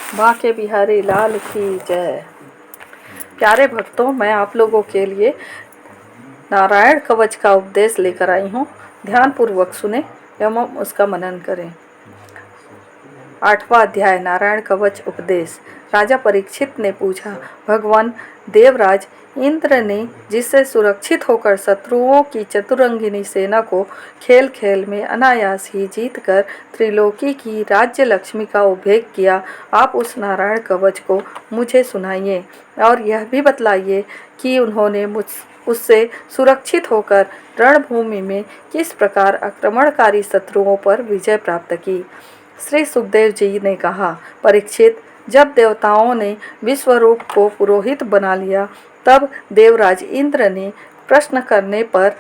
बांके बिहारी लाल की जय। प्यारे भक्तों, मैं आप लोगों के लिए नारायण कवच का उपदेश लेकर आई हूँ। ध्यानपूर्वक सुने एवं उसका मनन करें। 8वां अध्याय, नारायण कवच उपदेश। राजा परीक्षित ने पूछा, भगवान देवराज इंद्र ने जिससे सुरक्षित होकर शत्रुओं की चतुरंगिनी सेना को खेल खेल में अनायास ही जीतकर त्रिलोकी की राज्य लक्ष्मी का उपभोग किया, आप उस नारायण कवच को मुझे सुनाइए और यह भी बतलाइए कि उन्होंने उससे सुरक्षित होकर रणभूमि में किस प्रकार आक्रमणकारी शत्रुओं पर विजय प्राप्त की। श्री सुखदेव जी ने कहा, परीक्षित, जब देवताओं ने विश्वरूप को पुरोहित बना लिया, तब देवराज इंद्र ने प्रश्न करने पर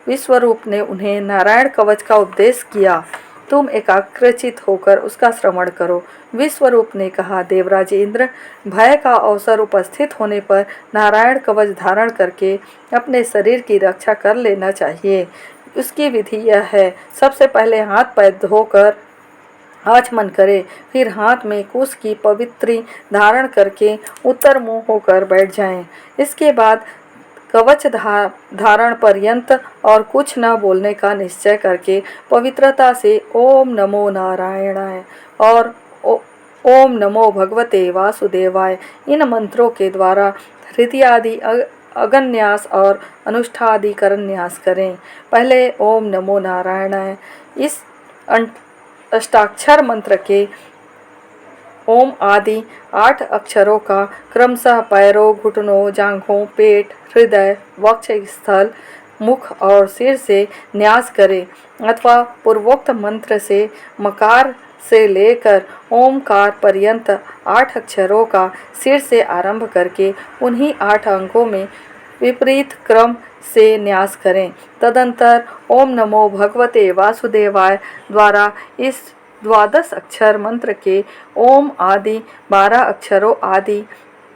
विश्वरूप ने उन्हें नारायण कवच का उपदेश किया। तुम एकाग्रचित होकर उसका श्रवण करो। विश्वरूप ने कहा, देवराज इंद्र, भय का अवसर उपस्थित होने पर नारायण कवच धारण करके अपने शरीर की रक्षा कर लेना चाहिए। उसकी विधि यह है, सबसे पहले हाथ पैर धोकर आचमन करे, फिर हाथ में कुश की पवित्री धारण करके उत्तर मुंह होकर बैठ जाएं। इसके बाद कवच धारण पर्यंत और कुछ न बोलने का निश्चय करके पवित्रता से ओम नमो नारायणाय और ओम नमो भगवते वासुदेवाय इन मंत्रों के द्वारा हृदय आदि अगन्यास और अनुष्ठादि करन्यास करें। पहले ओम नमो नारायणाय इस अष्टाक्षर मंत्र के ओम आदि 8 अक्षरों का क्रमशः पैरों, घुटनों, जांघों, पेट, हृदय, वक्ष स्थल, मुख और सिर से न्यास करें अथवा पूर्वोक्त मंत्र से मकार से लेकर ओमकार पर्यंत 8 अक्षरों का सिर से आरंभ करके उन्हीं 8 अंगों में विपरीत क्रम से न्यास करें। तदंतर ओम नमो भगवते वासुदेवाय द्वारा इस 12 अक्षर मंत्र के ओम आदि 12 अक्षरों आदि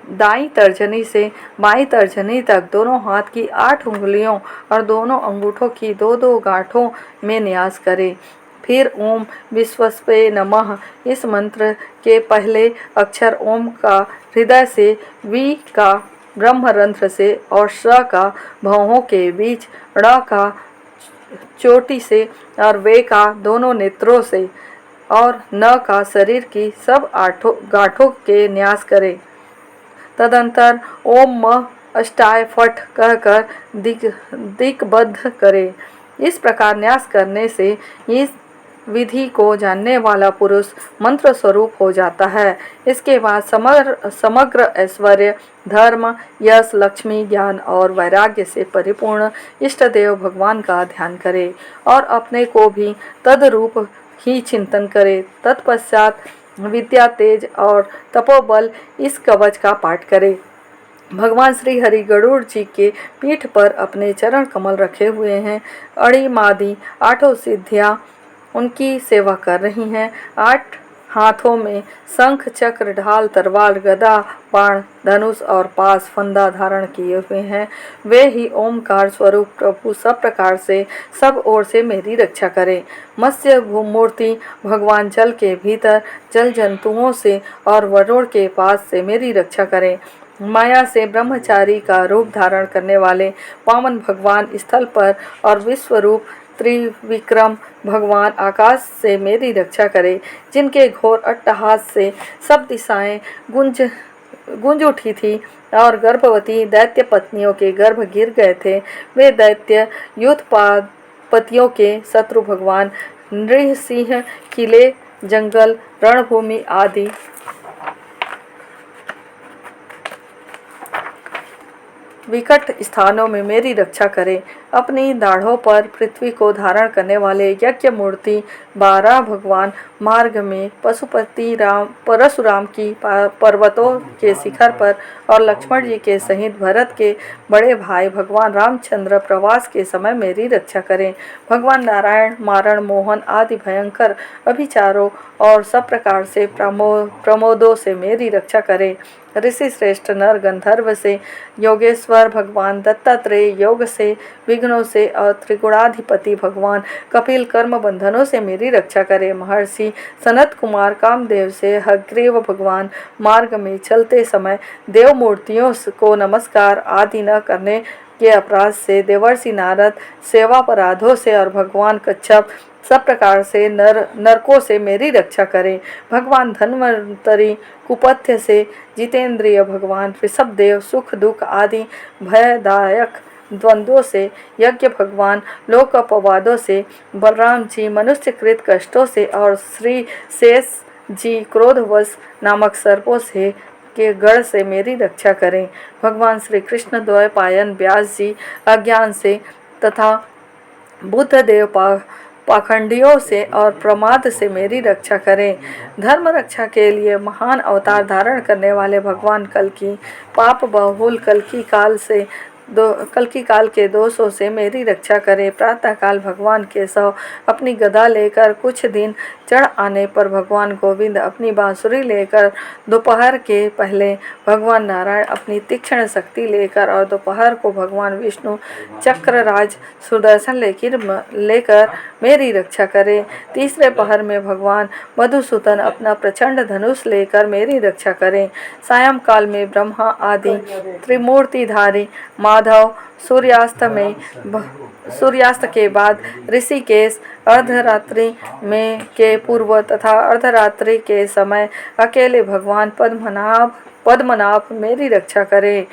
दाईं तर्जनी से बाईं तर्जनी तक दोनों हाथ की 8 उंगलियों और दोनों अंगूठों की 2-2 गांठों में न्यास करें। फिर ओम विश्वस्पे नमः इस मंत्र के पहले अक्षर ओम का हृदय से, वी का ब्रह्मरंध्र से और श का भौहों के बीच, ण का चोटी से और वे का दोनों नेत्रों से और न का शरीर की सब 8 गांठों के न्यास करें। तदंतर ओम म अष्टाय फट कहकर दिक्बद्ध करें। इस प्रकार न्यास करने से इस विधि को जानने वाला पुरुष मंत्र स्वरूप हो जाता है। इसके बाद समग्र ऐश्वर्य, धर्म, यश, लक्ष्मी, ज्ञान और वैराग्य से परिपूर्ण इष्ट देव भगवान का ध्यान करे और अपने को भी तदरूप ही चिंतन करे। तत्पश्चात विद्या, तेज और तपोबल इस कवच का पाठ करे। भगवान श्री हरि गरुड़ जी के पीठ पर अपने चरण कमल रखे हुए हैं। अणिमादि 8 सिद्धियां उनकी सेवा कर रही हैं। 8 हाथों में शंख, चक्र, ढाल, तलवार, गदा, बाण, धनुष और पास फंदा धारण किए हुए हैं। वे ही ओमकार स्वरूप प्रभु सब प्रकार से सब ओर से मेरी रक्षा करें। मत्स्य मूर्ति भगवान जल के भीतर जल जंतुओं से और वरुण के पास से मेरी रक्षा करें। माया से ब्रह्मचारी का रूप धारण करने वाले पावन भगवान स्थल पर और विश्वरूप त्रिविक्रम भगवान आकाश से मेरी रक्षा करें। जिनके घोर अट्टहास से सब दिशाएं गूंज उठी थी और गर्भवती दैत्य पत्नियों के गर्भ गिर गए थे, वे दैत्य युद्धपतियों के शत्रु भगवान नृसिंह किले, जंगल, रणभूमि आदि विकट स्थानों में मेरी रक्षा करें। अपनी दाढ़ों पर पृथ्वी को धारण करने वाले यज्ञ मूर्ति 12 भगवान मार्ग में परशुराम की पर्वतों के शिखर पर और लक्ष्मण जी के सहित भरत के बड़े भाई भगवान रामचंद्र प्रवास के समय मेरी रक्षा करें। भगवान नारायण मारण, मोहन आदि भयंकर अभिचारों और सब प्रकार से प्रमोदों से मेरी रक्षा करें। ऋषि श्रेष्ठ नर गंधर्व से, योगेश्वर भगवान दत्तात्रेय योग से, विघ्नों से और त्रिगुणाधिपति भगवान कपिल कर्म बंधनों से मेरी रक्षा करे। महर्षि सनत कुमार कामदेव से हयग्रीव भगवान मार्ग में चलते समय देव मूर्तियों को नमस्कार आदि न करने के अपराध से, देवर्षि नारद सेवापराधों से और भगवान कच्छप सब प्रकार से नरकों से मेरी रक्षा करें। भगवान धन्वंतरी कुपथ्य से, जितेंद्रिय भगवान ऋषभदेव सुख दुख आदि भयदायक द्वंद्वों से, यज्ञ भगवान लोक अपवादों से, बलराम जी मनुष्यकृत कष्टों से और श्री शेष जी क्रोधवश नामक सर्पों से के गढ़ से मेरी रक्षा करें। भगवान श्री कृष्ण द्वैपायन व्यास जी अज्ञान से तथा बुद्धदेव पाखंडियों से और प्रमाद से मेरी रक्षा करें। धर्म रक्षा के लिए महान अवतार धारण करने वाले भगवान कल्कि पाप बहुल कल्कि काल के दोषों से मेरी रक्षा करें। प्रातःकाल भगवान केशव अपनी गदा लेकर कुछ दिन चढ़ आने पर भगवान गोविंद अपनी बांसुरी लेकर, दोपहर के पहले भगवान नारायण अपनी तीक्ष्ण शक्ति लेकर और दोपहर को भगवान विष्णु चक्रराज सुदर्शन लेकर मेरी रक्षा करें। तीसरे पहर में भगवान मधुसूदन अपना प्रचंड धनुष लेकर मेरी रक्षा करें। सायंकाल में ब्रह्मा आदि त्रिमूर्तिधारी माधव, सूर्यास्त के बाद ऋषिकेश, अर्धरात्रि में के पूर्व तथा अर्धरात्रि के समय अकेले भगवान पद्मनाभ मेरी रक्षा करें।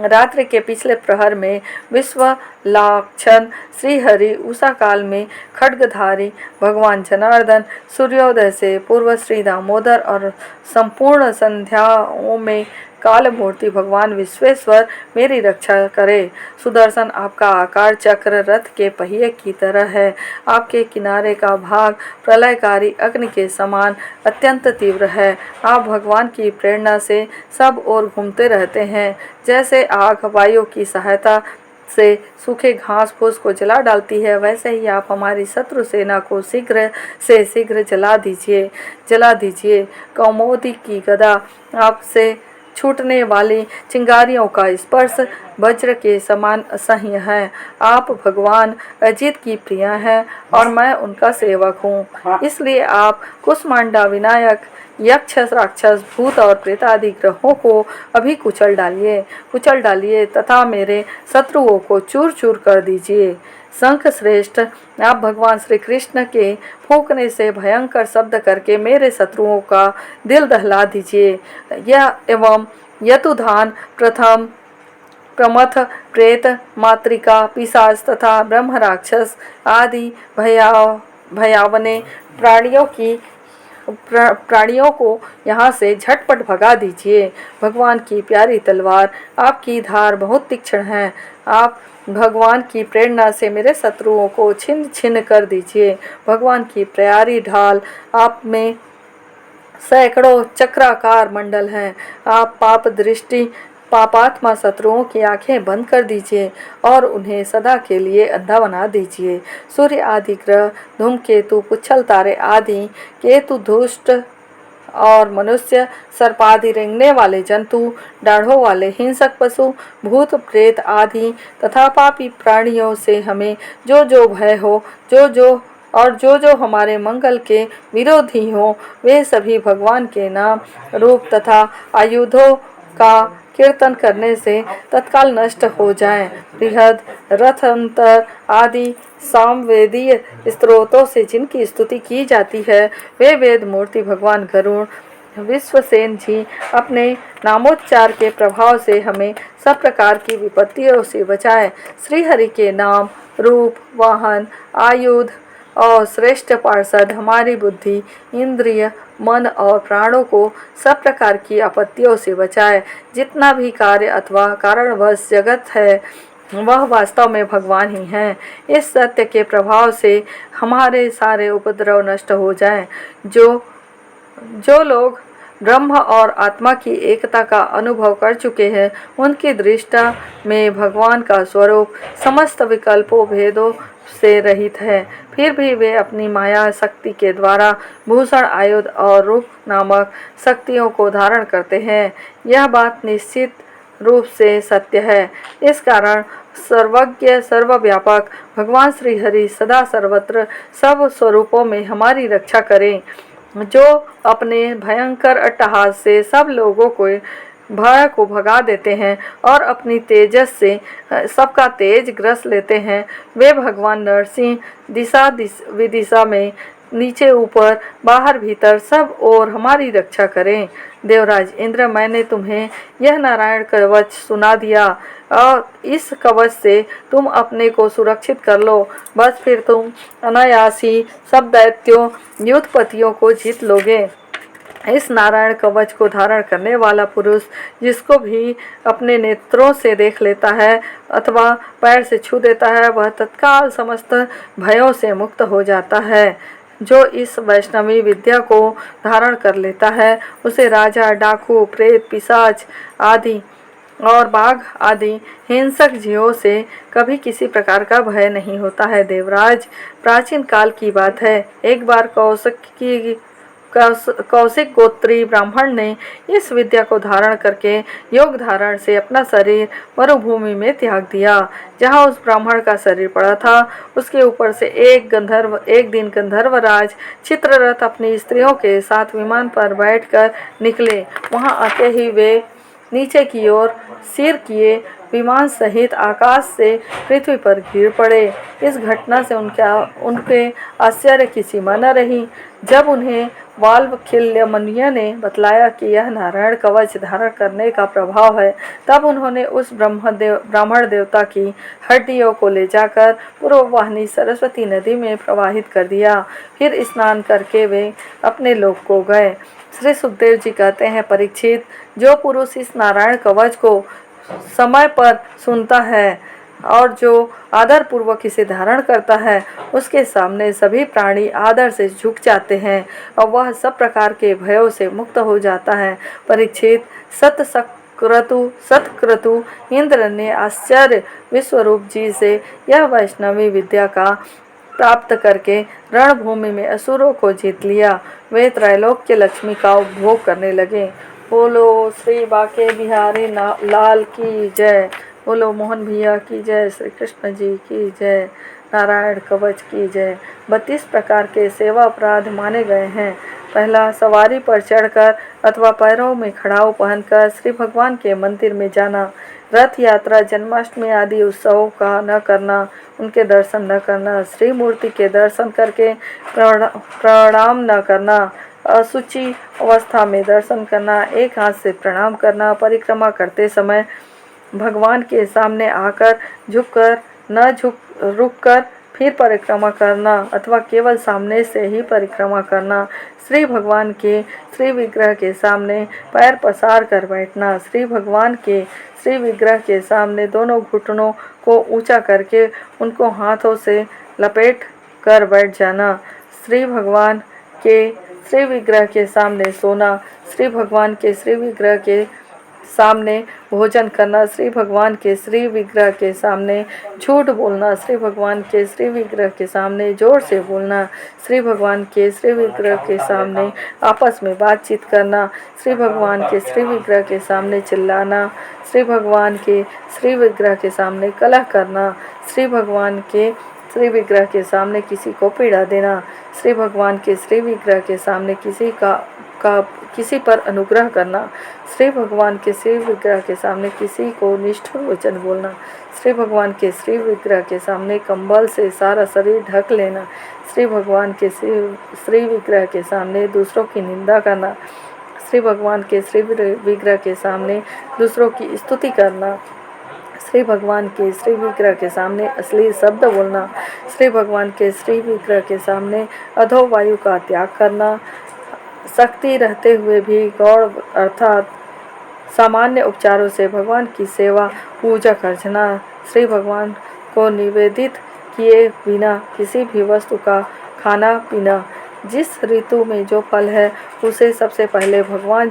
रात्रि के पिछले प्रहर में विश्वलाक्षण श्रीहरि, उषा काल में खड्गधारी भगवान जनार्दन, सूर्योदय से पूर्व श्री दामोदर और संपूर्ण संध्याओं में काल मूर्ति भगवान विश्वेश्वर मेरी रक्षा करे। सुदर्शन आपका आकार चक्र रथ के पहिए की तरह है। आपके किनारे का भाग प्रलयकारी अग्नि के समान अत्यंत तीव्र है। आप भगवान की प्रेरणा से सब ओर घूमते रहते हैं। जैसे आग वायु की सहायता से सूखे घास फूस को जला डालती है, वैसे ही आप हमारी शत्रु सेना को शीघ्र से शीघ्र जला दीजिए। कौमोदी की गदा आपसे छूटने वाली चिंगारियों का स्पर्श वज्र के समान असह्य है। आप भगवान अजित की प्रिया हैं और मैं उनका सेवक हूँ, इसलिए आप कुष्मांडा विनायक यक्ष राक्षस भूत और प्रेत आदि ग्रहों को अभी कुचल डालिए तथा मेरे शत्रुओं को चूर चूर कर दीजिए। शंख श्रेष्ठ, आप भगवान श्री कृष्ण के फूंकने से भयंकर शब्द करके मेरे शत्रुओं का दिल दहला दीजिए। यह एवं यतुधान, प्रमथ, प्रेत, मातृका, पिशाच तथा ब्रह्म राक्षस आदि भयावने प्राणियों को यहाँ से झटपट भगा दीजिए। भगवान की प्यारी तलवार, आपकी धार बहुत तीक्ष्ण है। आप भगवान की प्रेरणा से मेरे शत्रुओं को छिन्न छिन्न कर दीजिए। भगवान की प्यारी ढाल, आप में सैकड़ों चक्राकार मंडल हैं। आप पापात्मा शत्रुओं की आंखें बंद कर दीजिए और उन्हें सदा के लिए अंधा बना दीजिए। सूर्य आदि ग्रह, धूमकेतु, पुच्छल तारे आदि, केतु, दुष्ट और मनुष्य, सर्पादि रेंगने वाले जंतु, दाढ़ों वाले हिंसक पशु, भूत प्रेत आदि तथा पापी प्राणियों से हमें जो जो भय हो, जो जो हमारे मंगल के विरोधी हो, वे सभी भगवान के नाम रूप तथा आयुधों का कीर्तन करने से तत्काल नष्ट हो जाएं। बृहद, रथंतर आदि सामवेदीय स्त्रोतों से जिनकी स्तुति की जाती है, वे वेद मूर्ति भगवान गरुड़ विश्वसेन जी अपने नामोच्चार के प्रभाव से हमें सब प्रकार की विपत्तियों से बचाएं। श्री हरि के नाम, रूप, वाहन, आयुध और श्रेष्ठ पार्षद हमारी बुद्धि, इंद्रिय, मन और प्राणों को सब प्रकार की आपत्तियों से बचाए। जितना भी कार्य अथवा कारणवश जगत है, वह वास्तव में भगवान ही हैं। इस सत्य के प्रभाव से हमारे सारे उपद्रव नष्ट हो जाएं। जो लोग ब्रह्म और आत्मा की एकता का अनुभव कर चुके हैं, उनकी दृष्टि में भगवान का स्वरूप समस्त विकल्पों भेदों से रहित है। फिर भी वे अपनी माया शक्ति के द्वारा भूषण, आयुध और रूप नामक शक्तियों को धारण करते हैं। यह बात निश्चित रूप से सत्य है। इस कारण सर्वज्ञ सर्वव्यापक भगवान श्री हरि सदा सर्वत्र सब स्वरूपों में हमारी रक्षा करें, जो अपने भयंकर अट्टहास से सब लोगों को भय को भगा देते हैं और अपनी तेजस से सबका तेज ग्रस लेते हैं। वे भगवान नरसिंह दिशा विदिशा में नीचे ऊपर बाहर भीतर सब और हमारी रक्षा करें। देवराज इंद्र, मैंने तुम्हें यह नारायण कवच सुना दिया और इस कवच से तुम अपने को सुरक्षित कर लो। बस फिर तुम अनायास ही सब दैत्यों युद्धपतियों को जीत लोगे। इस नारायण कवच को धारण करने वाला पुरुष जिसको भी अपने नेत्रों से देख लेता है अथवा पैर से छू देता है, वह तत्काल समस्त भयों से मुक्त हो जाता है। जो इस वैष्णवी विद्या को धारण कर लेता है, उसे राजा, डाकू, प्रेत, पिशाच आदि और बाघ आदि हिंसक जीवों से कभी किसी प्रकार का भय नहीं होता है। देवराज, प्राचीन काल की बात है, एक बार कौशिक गोत्री ब्राह्मण ने इस विद्या को धारण करके योग धारण से अपना शरीर मरुभूमि में त्याग दिया। जहाँ उस ब्राह्मण का शरीर पड़ा था, उसके ऊपर से एक दिन गंधर्वराज चित्ररथ अपनी स्त्रियों के साथ विमान पर बैठकर निकले। वहाँ आते ही वे नीचे की ओर सिर किए विमान सहित आकाश से पृथ्वी पर गिर पड़े। इस घटना से उनके आश्चर्य की सीमा न रही। जब उन्हें वाल्वखिल्यमनिया ने बतलाया कि यह नारायण कवच धारण करने का प्रभाव है, तब उन्होंने उस ब्राह्मण देवता की हड्डियों को ले जाकर पूर्ववाहिनी सरस्वती नदी में प्रवाहित कर दिया। फिर स्नान करके वे अपने लोक को गए। श्री सुखदेव जी कहते हैं, परीक्षित, जो पुरुष इस नारायण कवच को समय पर सुनता है और जो आदर पूर्वक इसे धारण करता है, उसके सामने सभी प्राणी आदर से झुक जाते हैं और वह सब प्रकार के भयों से मुक्त हो जाता है। परीक्षित, सतक्रतु इंद्र ने आश्चर्य विश्वरूप जी से यह वैष्णवी विद्या का प्राप्त करके रणभूमि में असुरों को जीत लिया। वे त्रैलोक्य लक्ष्मी का उपभोग करने लगे। बोलो श्री बाके बिहारी लाल की जय। बोलो मोहन भैया की जय। श्री कृष्ण जी की जय। नारायण कवच की जय। 32 प्रकार के सेवा अपराध माने गए हैं। पहला, सवारी पर चढ़कर अथवा पैरों में खड़ाऊ पहनकर श्री भगवान के मंदिर में जाना। रथ यात्रा, जन्माष्टमी आदि उत्सवों का न करना, उनके दर्शन न करना। श्री मूर्ति के दर्शन करके प्रणाम न करना। असुचि अवस्था में दर्शन करना। एक हाथ से प्रणाम करना। परिक्रमा करते समय भगवान के सामने आकर रुककर फिर परिक्रमा करना अथवा केवल सामने से ही परिक्रमा करना। श्री भगवान के श्री विग्रह के सामने पैर पसार कर बैठना। श्री भगवान के श्री विग्रह के सामने दोनों घुटनों को ऊंचा करके उनको हाथों से लपेट कर बैठ जाना। श्री भगवान के श्री विग्रह के सामने सोना। श्री भगवान के श्री विग्रह के सामने भोजन करना। श्री भगवान के श्री विग्रह के सामने झूठ बोलना। श्री भगवान के श्री विग्रह के सामने जोर से बोलना। श्री भगवान के श्री विग्रह के सामने आपस में बातचीत करना। श्री भगवान के श्री विग्रह के सामने चिल्लाना। श्री भगवान के श्री विग्रह के सामने कलह करना। श्री भगवान के श्री विग्रह के सामने किसी को पीड़ा देना। श्री भगवान के श्री विग्रह के सामने किसी पर अनुग्रह करना। श्री भगवान के श्री विग्रह के सामने किसी को निष्ठुर वचन बोलना। श्री भगवान के श्री विग्रह के सामने कंबल से सारा शरीर ढक लेना। श्री भगवान के श्री विग्रह के सामने दूसरों की निंदा करना। श्री भगवान के श्री विग्रह के सामने दूसरों की स्तुति करना। श्री भगवान के श्री विग्रह के सामने अश्लील शब्द बोलना। श्री भगवान के श्री विग्रह के सामने अधो वायु का त्याग करना। शक्ति रहते हुए भी गौड़ अर्थात सामान्य उपचारों से भगवान की सेवा पूजा अर्चना। श्री भगवान को निवेदित किए बिना किसी भी वस्तु का खाना पीना। जिस ऋतु में जो फल है उसे सबसे पहले भगवान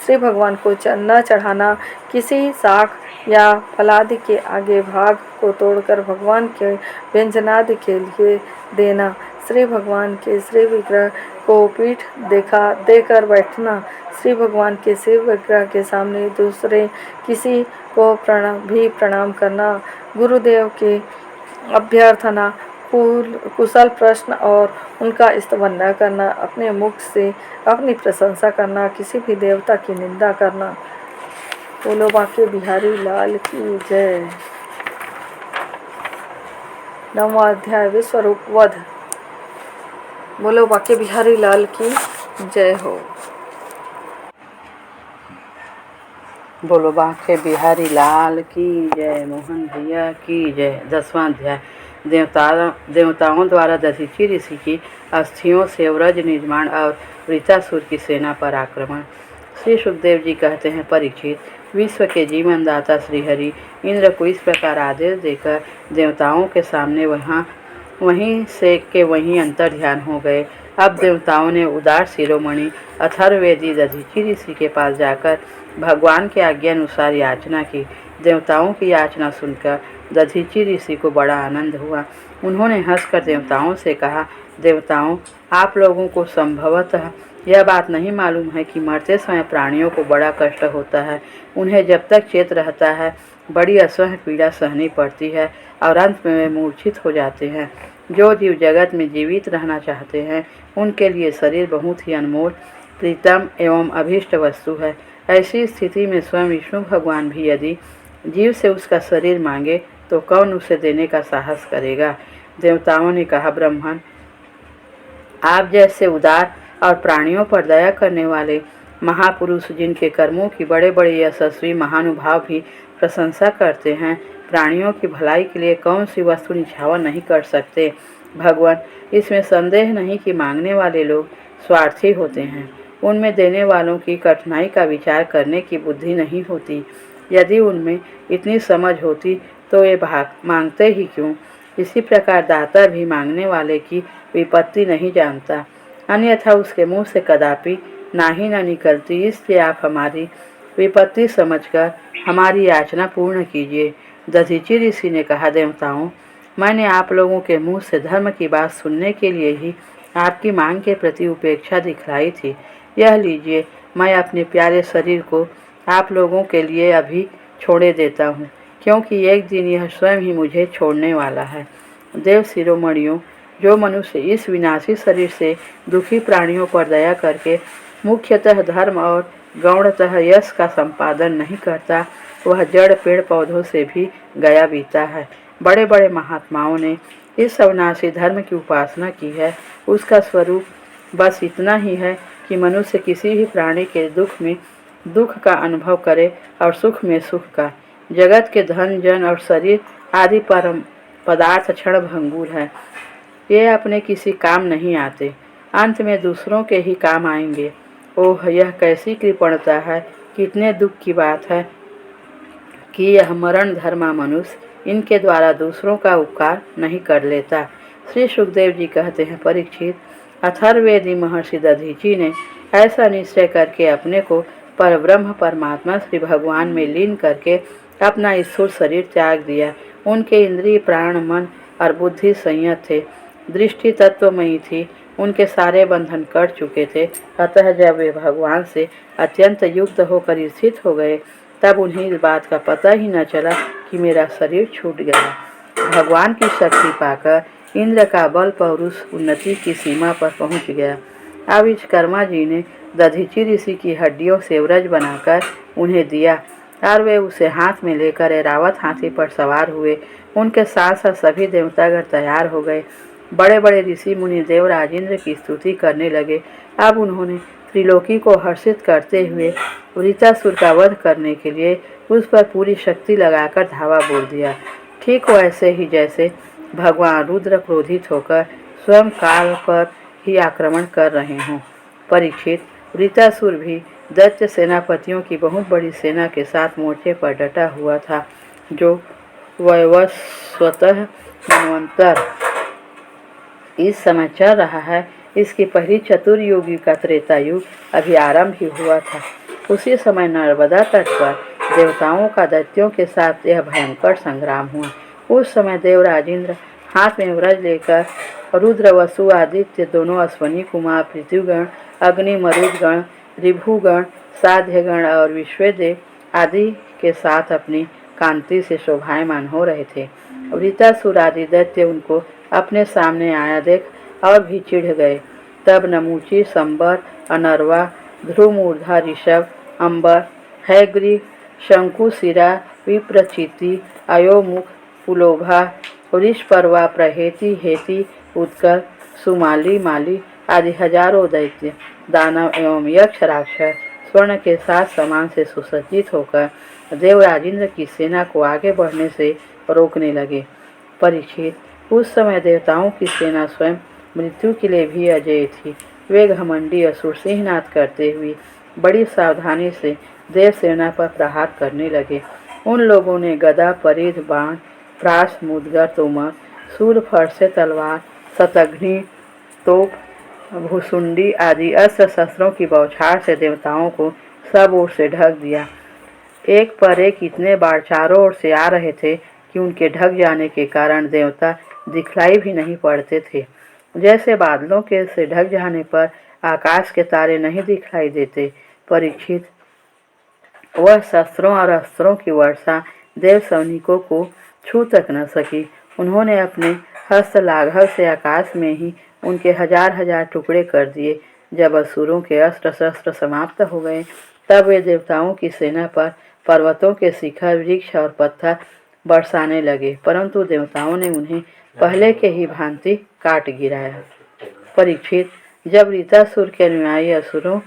श्री भगवान को न चढ़ाना, किसी शाख या फलादि के आगे भाग को तोड़कर भगवान के व्यंजनादि के लिए देना, श्री भगवान के श्री विग्रह को पीठ देकर बैठना, श्री भगवान के शिव विग्रह के सामने दूसरे किसी को प्रणाम करना, गुरुदेव की अभ्यर्थना, कुशल प्रश्न और उनका स्तवन न करना, अपने मुख से अपनी प्रशंसा करना, किसी भी देवता की निंदा करना। बोलो बांके बिहारी लाल की जय। 9वां अध्याय विश्वरूप वध। बोलो बांके बिहारी लाल की जय हो। बोलो बांके बिहारी लाल की जय, मोहन भैया की जय। 10वां अध्याय देवताओं द्वारा दधीचि ऋषि की अस्थियों से व्रज निर्माण और वृतासुर की सेना पर आक्रमण। श्री सुखदेव जी कहते हैं, परीक्षित, विश्व के जीवनदाता श्रीहरि इंद्र को इस प्रकार आदेश देकर देवताओं के सामने वहीं से के वहीं अंतर ध्यान हो गए। अब देवताओं ने उदार शिरोमणि अथर्ववेदी दधीचि ऋषि के पास जाकर भगवान के आज्ञा अनुसार याचना की। देवताओं की याचना सुनकर दधीचि ऋषि को बड़ा आनंद हुआ। उन्होंने हंसकर देवताओं से कहा, देवताओं, आप लोगों को संभवतः यह बात नहीं मालूम है कि मरते समय प्राणियों को बड़ा कष्ट होता है। उन्हें जब तक चेत रहता है बड़ी असह्य पीड़ा सहनी पड़ती है और अंत में वे मूर्छित हो जाते हैं। जो जीव जगत में जीवित रहना चाहते हैं उनके लिए शरीर बहुत ही अनमोल, प्रीतम एवं अभीष्ट वस्तु है। ऐसी स्थिति में स्वयं विष्णु भगवान भी यदि जीव से उसका शरीर मांगे तो कौन उसे देने का साहस करेगा। देवताओं ने कहा, ब्राह्मण, आप जैसे उदार और प्राणियों पर दया करने वाले महापुरुष, जिनके कर्मों की बड़े बड़े यशस्वी महानुभाव भी प्रशंसा करते हैं, प्राणियों की भलाई के लिए कौन सी वस्तु निछावर नहीं कर सकते। भगवान, इसमें संदेह नहीं कि मांगने वाले लोग स्वार्थी होते हैं। उनमें देने वालों की कठिनाई का विचार करने की बुद्धि नहीं होती। यदि उनमें इतनी समझ होती तो ये मांगते ही क्यों। इसी प्रकार दाता भी मांगने वाले की विपत्ति नहीं जानता, अन्यथा उसके मुंह से कदापि नाही न निकलती। इसलिए आप हमारी विपत्ति समझकर हमारी याचना पूर्ण कीजिए। दधीचि ऋषि ने कहा, देवताओं, मैंने आप लोगों के मुंह से धर्म की बात सुनने के लिए ही आपकी मांग के प्रति उपेक्षा दिखलाई थी। यह लीजिए, मैं अपने प्यारे शरीर को आप लोगों के लिए अभी छोड़े देता हूँ, क्योंकि एक दिन यह स्वयं ही मुझे छोड़ने वाला है। देव शिरोमणियों, जो मनुष्य इस विनाशी शरीर से दुखी प्राणियों पर दया करके मुख्यतः धर्म और गौणतः यश का संपादन नहीं करता, वह जड़ पेड़ पौधों से भी गया बीता है। बड़े बड़े महात्माओं ने इस अविनाशी धर्म की उपासना की है। उसका स्वरूप बस इतना ही है कि मनुष्य किसी भी प्राणी के दुख में दुख का अनुभव करे और सुख में सुख का। जगत के धन जन और शरीर आदि परम पदार्थ क्षण भंगुर है। ये अपने किसी काम नहीं आते, अंत में दूसरों के ही काम आएंगे। ओह, यह कैसी कृपणता है। कितने दुख की बात है कि यह मरण धर्मा मनुष्य इनके द्वारा दूसरों का उपकार नहीं कर लेता। श्री सुखदेव जी कहते हैं, परीक्षित, अथर्ववेदी महर्षि दधीचि ने ऐसा निश्चय करके अपने को परब्रह्म परमात्मा श्री भगवान में लीन करके अपना स्थूल शरीर त्याग दिया। उनके इंद्रिय, प्राण, मन और बुद्धि संयत थे, दृष्टि तत्वमयी थी, उनके सारे बंधन कट चुके थे। अतः जब वे भगवान से अत्यंत युक्त होकर स्थित हो गए, तब उन्हें इस बात का पता ही न चला कि मेरा शरीर छूट गया। भगवान की शक्ति पाकर इंद्र का बल पौरुष उन्नति की सीमा पर पहुंच गया। अब विश्वकर्मा जी ने दधीचि ऋषि की हड्डियों से व्रज बनाकर उन्हें दिया और वे उसे हाथ में लेकर ऐरावत हाथी पर सवार हुए। उनके साथ साथ सभी देवतागण तैयार हो गए। बड़े बड़े ऋषि मुनि देव राजेंद्र की स्तुति करने लगे। अब उन्होंने त्रिलोकी को हर्षित करते हुए वृतासुर का वध करने के लिए उस पर पूरी शक्ति लगाकर धावा बोल दिया। ठीक वैसे ही जैसे भगवान रुद्र क्रोधित होकर स्वयं काल पर ही आक्रमण कर रहे हों। परीक्षित, वृतासुर भी दैत्य सेनापतियों की बहुत बड़ी सेना के साथ मोर्चे पर डटा हुआ था, जो वैवस्वतः मनवंतर इस समय चल रहा है। इसकी पहली चतुर्युगी का त्रेता युग अभी आरंभ ही हुआ था। उसी समय नर्मदा तट पर देवताओं का दैत्यों के साथ यह भयंकर संग्राम हुआ। उस समय देवराज इंद्र हाथ में व्रज लेकर रुद्र, वसु, आदित्य, दोनों अश्वनी कुमार, पृथ्वीगण, अग्नि, मरुदगण, ऋभुगण, साध्यगण और विश्वदेव आदि के साथ अपनी कांति से शोभायमान हो रहे थे। वृतासुर आदि दैत्य उनको अपने सामने आया देख और भी चिढ़ गए। तब नमूची, संबर, अनर्वा, ध्रुमूर्धा, ऋषभ, अंबर, हैग्रीव, शंकुशिरा, विप्रचिति, अयोमुख, पुलोभा, वृषपर्वा, प्रहेति, हेति, उत्कल, सुमाली, माली आदि हजारों दैत्य, दानव एवं यक्ष राक्षस स्वर्ण के साथ समान से सुसज्जित होकर देवराज इंद्र की सेना को आगे बढ़ने से रोकने लगे। परीक्षित, उस समय देवताओं की सेना स्वयं मृत्यु के लिए भी अजेय थी। वे घमंडी असुर सिंहनाद करते हुए बड़ी सावधानी से देव सेना पर प्रहार करने लगे। उन लोगों ने गदा, परिध, बाण, प्रास, मुदगर, तोमर, सूर, फरसे, तलवार, शतघ्नी, तोप, भुसुंडी आदि अस्त्र शस्त्रों की बौछार से देवताओं को सब ओर से ढक दिया। एक पर एक इतने बाढ़ चारों ओर से आ रहे थे कि उनके ढक जाने के कारण देवता दिखलाई भी नहीं पड़ते थे। जैसे बादलों के से ढक जाने पर आकाश के तारे नहीं दिखलाई देते। परीक्षित, वह शस्त्रों और अस्त्रों की वर्षा देव सैनिकों को छू तक न सकी। उन्होंने अपने हस्त लाघव से आकाश में ही उनके हजार हजार टुकड़े कर दिए। जब असुरों के अस्त्र शस्त्र समाप्त हो गए तब वे देवताओं की सेना पर पर्वतों के शिखर, वृक्ष और पत्थर बरसाने लगे, परंतु देवताओं ने उन्हें पहले के ही भांति काट गिराया। परीक्षित, जब रीतासुर के अनुयायी असुरों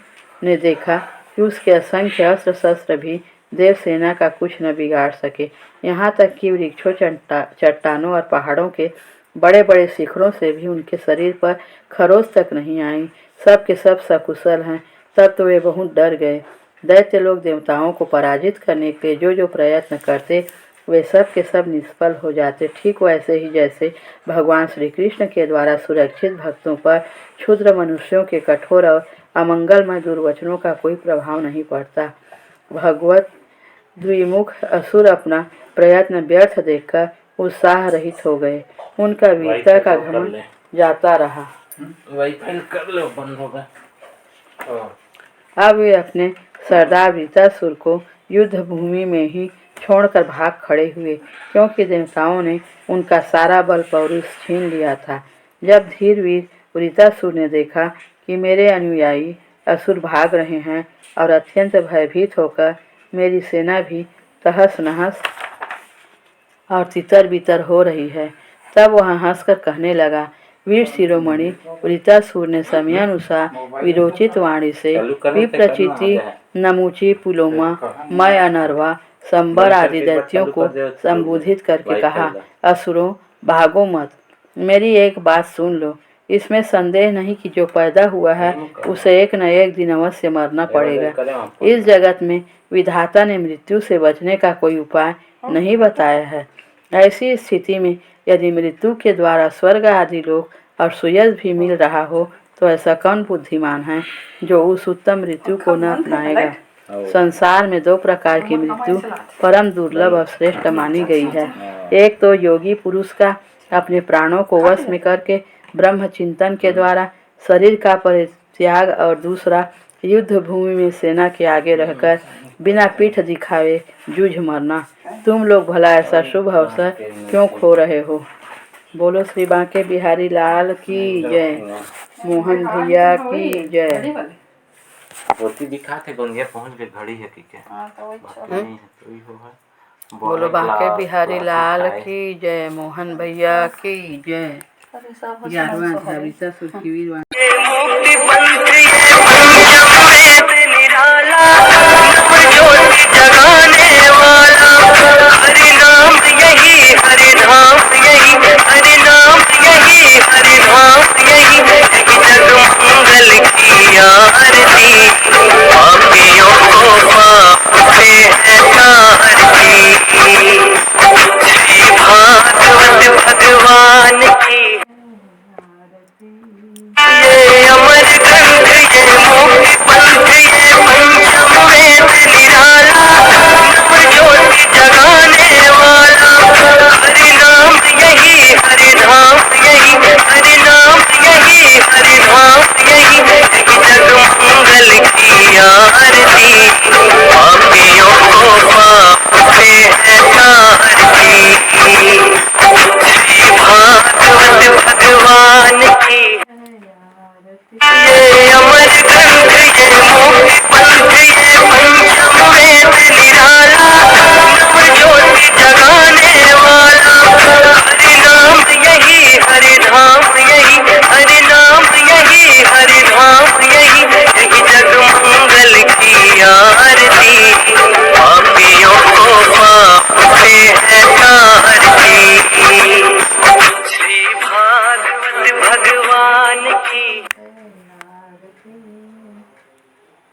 ने देखा कि उसके असंख्य अस्त्र शस्त्र भी देव सेना का कुछ न बिगाड़ सके, यहाँ तक कि वृक्षों, चट्टानों और पहाड़ों के बड़े बड़े शिखरों से भी उनके शरीर पर खरोच तक नहीं आई, सब के सब सकुशल हैं, तब तो वे बहुत डर गए। दैत्य लोग देवताओं को पराजित करने के जो प्रयत्न करते वे सब के सब निष्फल हो जाते। ठीक वैसे ही जैसे भगवान श्री कृष्ण के द्वारा सुरक्षित भक्तों पर क्षुद्र मनुष्यों के कठोर और अमंगलमय दुर्वचनों का कोई प्रभाव नहीं पड़ता। भगवत द्विमुख असुर अपना प्रयत्न व्यर्थ देखकर उत्साह रहित हो गए। उनका वीरता का घमंड जाता रहा। अब वे अपने सरदार वृतासुर को युद्ध भूमि में ही छोड़कर भाग खड़े हुए, क्योंकि देवताओं ने उनका सारा बल पौरुष छीन लिया था। जब धीर वीर वृतासुर ने देखा कि मेरे अनुयायी असुर भाग रहे हैं और अत्यंत भयभीत होकर मेरी सेना भी तहस नहस और तितर बितर हो रही है, तब वह हंसकर कहने लगा, वीर शिरोमणि वृतासुर ने समयानुसार विरोचित वाणी से विप्रचिति, नमूची, पुलोमा, मय, अनर्वा, संबर आदि दैत्यों को संबोधित करके कहा, असुरों, भागो मत, मेरी एक बात सुन लो। इसमें संदेह नहीं कि जो पैदा हुआ है उसे एक न एक दिन अवश्य मरना पड़ेगा। इस जगत में विधाता ने मृत्यु से बचने का कोई उपाय नहीं बताया है। ऐसी स्थिति में यदि मृत्यु के द्वारा स्वर्ग आदि लोक और सुयश भी मिल रहा हो तो ऐसा कौन बुद्धिमान है जो उस उत्तम मृत्यु को न अपनाएगा। संसार में दो प्रकार की मृत्यु परम दुर्लभ और श्रेष्ठ मानी गई है। एक तो योगी पुरुष का अपने प्राणों को वश में करके ब्रह्म चिंतन के द्वारा शरीर का परित्याग, और दूसरा युद्ध भूमि में सेना के आगे रहकर बिना पीठ दिखावे जूझ मरना। तुम लोग भला ऐसा शुभ अवसर क्यों खो रहे हो। बोलो श्री बांके बिहारी लाल की जय, मोहन भैया की जय। दिखाते गोंदिया पहुंच गए, घड़ी है कि क्या। बोलो बांके बिहारी लाल की जय, मोहन भैया की जय। 11वां अध्याय वृतासुर की वीरवाणी। भगवान की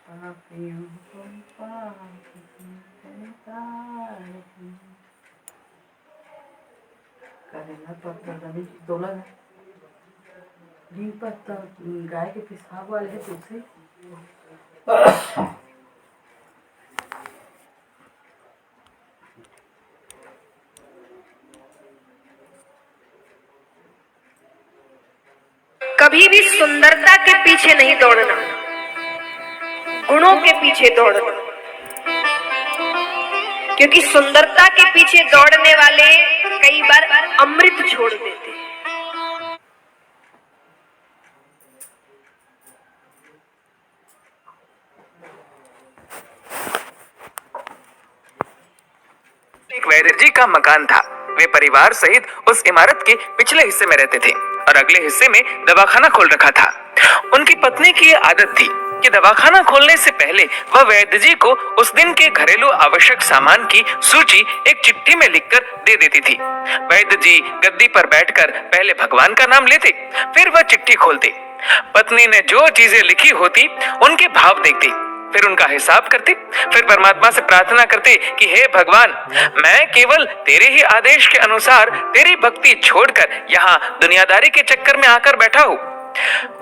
पापियों को पाप करेला पत्ता दमी तोला नीम पत्ता गाय के पेशाब वाले है तुलसी। कभी भी सुंदरता के पीछे नहीं दौड़ना, गुणों के पीछे दौड़ना, क्योंकि सुंदरता के पीछे दौड़ने वाले कई बार अमृत छोड़ देते हैं। एक वैद्य जी का मकान था। वे परिवार सहित उस इमारत के पिछले हिस्से में रहते थे और अगले हिस्से में दवाखाना खोल रखा था। उनकी पत्नी की आदत थी कि दवाखाना खोलने से पहले वह वैद्य जी को उस दिन के घरेलू आवश्यक सामान की सूची एक चिट्ठी में लिखकर दे देती थी। वैद्य जी गद्दी पर बैठकर पहले भगवान का नाम लेते, फिर वह चिट्ठी खोलते। पत्नी ने जो चीजें लिखी होती उनके भाव देखते, फिर उनका हिसाब करते, फिर परमात्मा से प्रार्थना करते कि हे भगवान, मैं केवल तेरे ही आदेश के अनुसार तेरी भक्ति छोड़कर यहाँ दुनियादारी के चक्कर में आकर बैठा हूँ।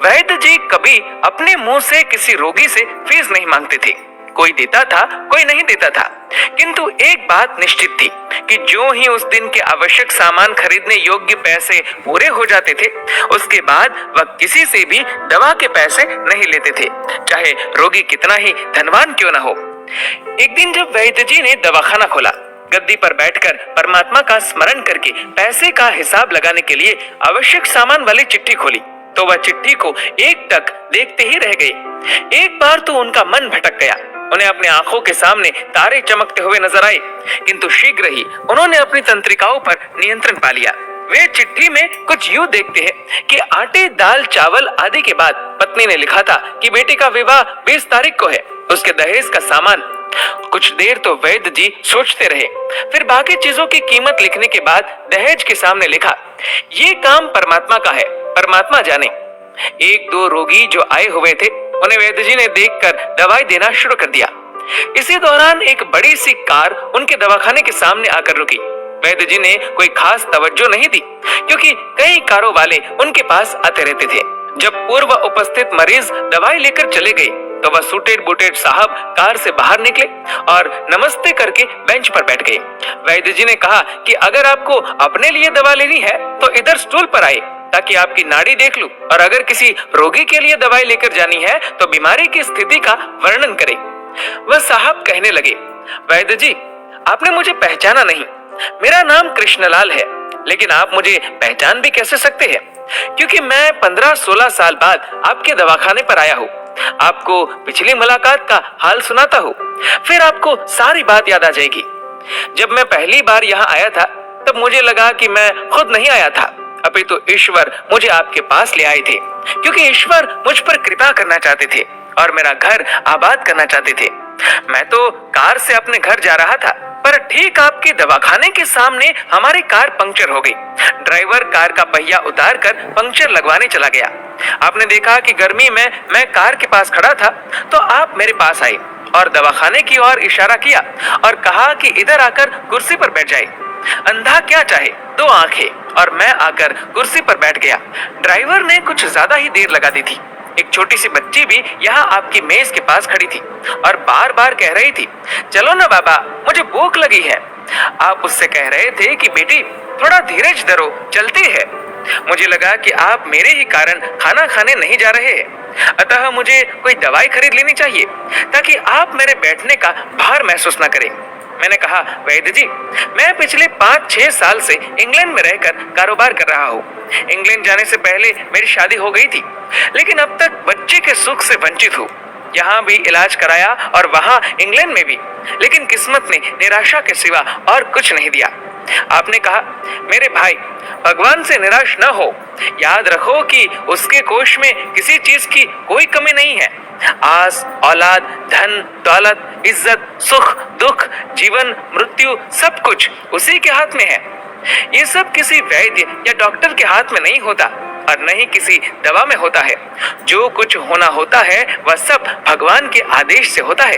वैद्य जी कभी अपने मुंह से किसी रोगी से फीस नहीं मांगते थे। कोई देता था, कोई नहीं देता था, किंतु एक बात निश्चित थी कि जो ही उस दिन के आवश्यक सामान खरीदने योग्य पैसे पूरे हो जाते थे, उसके बाद वह किसी से भी दवा के पैसे नहीं लेते थे, चाहे रोगी कितना ही धनवान क्यों न हो। एक दिन जब वैद्य जी ने दवाखाना खोला, गद्दी पर बैठकर परमात्मा का स्मरण करके पैसे का हिसाब लगाने के लिए आवश्यक सामान वाली चिट्ठी खोली, तो वह चिट्ठी को एक टक देखते ही रह गए। एक बार तो उनका मन भटक गया। उन्हें अपने आंखों के सामने तारे चमकते हुए नजर आए, किंतु शीघ्र ही उन्होंने अपनी तंत्रिकाओं पर नियंत्रण पा लिया। वे चिट्ठी में कुछ यूं देखते हैं कि आटे, दाल, चावल आदि के बाद पत्नी ने लिखा था कि बेटे का विवाह 20 तारीख को है, उसके दहेज का सामान। कुछ देर तो वैद्य जी सोचते रहे, फिर बाकी चीजों की कीमत लिखने के बाद दहेज के सामने लिखा, ये काम परमात्मा का है, परमात्मा जाने। एक दो रोगी जो आए हुए थे, उन्हें वैद्य जी ने देखकर दवाई देना शुरू कर दिया। इसी दौरान एक बड़ी सी कार उनके दवाखाने के सामने आकर रुकी। वैद्य जी ने कोई खास तवज्जो नहीं दी, क्योंकि कई कारों वाले उनके पास आते रहते थे। जब पूर्व उपस्थित मरीज दवाई लेकर चले गए, तो वह सूटेड बूटेड साहब कार से बाहर निकले और नमस्ते करके बेंच पर बैठ गए। वैद्य जी ने कहा कि अगर आपको अपने लिए दवा लेनी है तो इधर स्टूल पर आए, ताकि आपकी नाड़ी देख लूं, और अगर किसी रोगी के लिए दवाई लेकर जानी है तो बीमारी की स्थिति का वर्णन करें। वह साहब कहने लगे, वैद्य जी, आपने मुझे पहचाना नहीं। मेरा नाम कृष्णलाल है, लेकिन आप मुझे पहचान भी कैसे सकते हैं, क्योंकि मैं 15-16 साल बाद आपके दवाखाने पर आया हूँ। आपको पिछली मुलाकात का हाल सुनाता हूँ, फिर आपको सारी बात याद आ जाएगी। जब मैं पहली बार यहाँ आया था, तब मुझे लगा कि मैं खुद नहीं आया था, अपितु ईश्वर मुझे आपके पास ले आए थे, क्योंकि ईश्वर मुझ पर कृपा करना चाहते थे और मेरा घर आबाद करना चाहते थे। मैं तो कार से अपने घर जा रहा था, पर ठीक आपके दवाखाने के सामने हमारी कार पंक्चर हो गई। ड्राइवर कार का पहिया उतार कर पंक्चर लगवाने चला गया। आपने देखा कि गर्मी में मैं कार के पास खड़ा था, तो आप मेरे पास आए और दवाखाने की ओर इशारा किया और कहा कि इधर आकर कुर्सी पर बैठ जाए। अंधा क्या चाहे, 2 आंखें, और मैं आकर कुर्सी पर बैठ गया। ड्राइवर ने कुछ ज्यादा ही देर लगा दी थी। एक छोटी सी बच्ची भी यहाँ आपकी मेज के पास खड़ी थी और बार बार कह रही थी, चलो ना बाबा, मुझे भूख लगी है। आप उससे कह रहे थे कि बेटी थोड़ा धीरज धरो, चलती है। मुझे लगा कि आप मेरे ही कारण खाना खाने नहीं जा रहे हैं, अतः मुझे कोई दवाई खरीद लेनी चाहिए ताकि आप मेरे बैठने का भार महसूस न करें। मैंने कहा, वैद्य जी, मैं पिछले 5-6 साल से इंग्लैंड में रहकर कारोबार कर रहा हूँ। इंग्लैंड जाने से पहले मेरी शादी हो गई थी, लेकिन अब तक बच्चे के सुख से वंचित हूँ। यहाँ भी इलाज कराया और वहाँ इंग्लैंड में भी, लेकिन किस्मत ने निराशा के सिवा और कुछ नहीं दिया। आपने कहा, मेरे भाई, भगवान से निराश न हो। याद रखो कि उसके कोष में किसी चीज की कोई कमी नहीं है। आस, औलाद, धन, दौलत, इज्जत, सुख, दुख, जीवन, मृत्यु, सब कुछ उसी के हाथ में है। ये सब किसी वैद्य या डॉक्टर के हाथ में नहीं होता। और न ही किसी दवा में होता है। जो कुछ होना होता है वह सब भगवान के आदेश से होता है।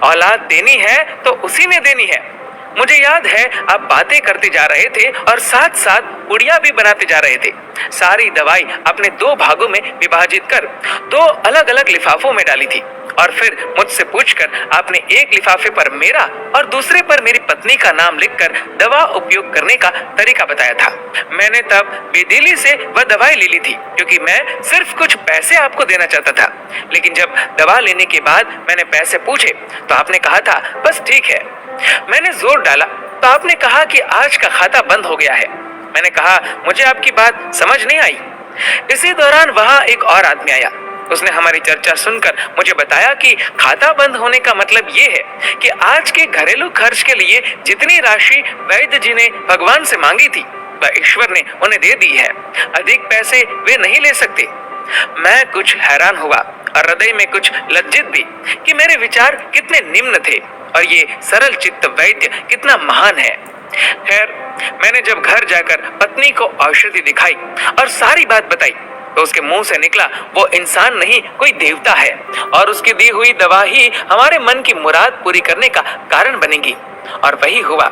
औलाद देनी है तो उसी ने देनी है। मुझे याद है आप बातें करते जा रहे थे और साथ साथ पुड़िया भी बनाते जा रहे थे। सारी दवाई अपने 2 भागों में विभाजित कर 2 अलग अलग लिफाफों में डाली थी और फिर मुझसे पूछकर आपने एक लिफाफे पर मेरा और दूसरे पर मेरी पत्नी का नाम लिखकर दवा उपयोग करने का तरीका बताया था। मैंने तब बेदिली से वह दवाई ले ली थी क्योंकि मैं सिर्फ कुछ पैसे आपको देना चाहता था। लेकिन जब दवा लेने के बाद मैंने पैसे पूछे तो आपने कहा था बस ठीक है। मैंने जोर डाला तो आपने कहा कि आज का खाता बंद हो गया है। मैंने कहा मुझे आपकी बात समझ नहीं आई। इसी दौरान वहां एक और आदमी आया। उसने हमारी चर्चा सुनकर मुझे बताया कि खाता बंद होने का मतलब ये है कि आज के घरेलू खर्च के लिए जितनी राशि वैद्य जी ने भगवान से मांगी थी वह ईश्वर ने उन्हें दे दी है। अधिक पैसे वे नहीं ले सकते। मैं कुछ हैरान हुआ और हृदय में कुछ लज्जित भी कि मेरे विचार कितने निम्न थे और ये सरल चित्त वैद्य कितना महान है। खैर, मैंने जब घर जाकर पत्नी को औषधि दिखाई और सारी बात बताई तो उसके मुंह से निकला वो इंसान नहीं कोई देवता है और उसकी दी हुई दवा ही हमारे मन की मुराद पूरी करने का कारण बनेगी। और वही हुआ।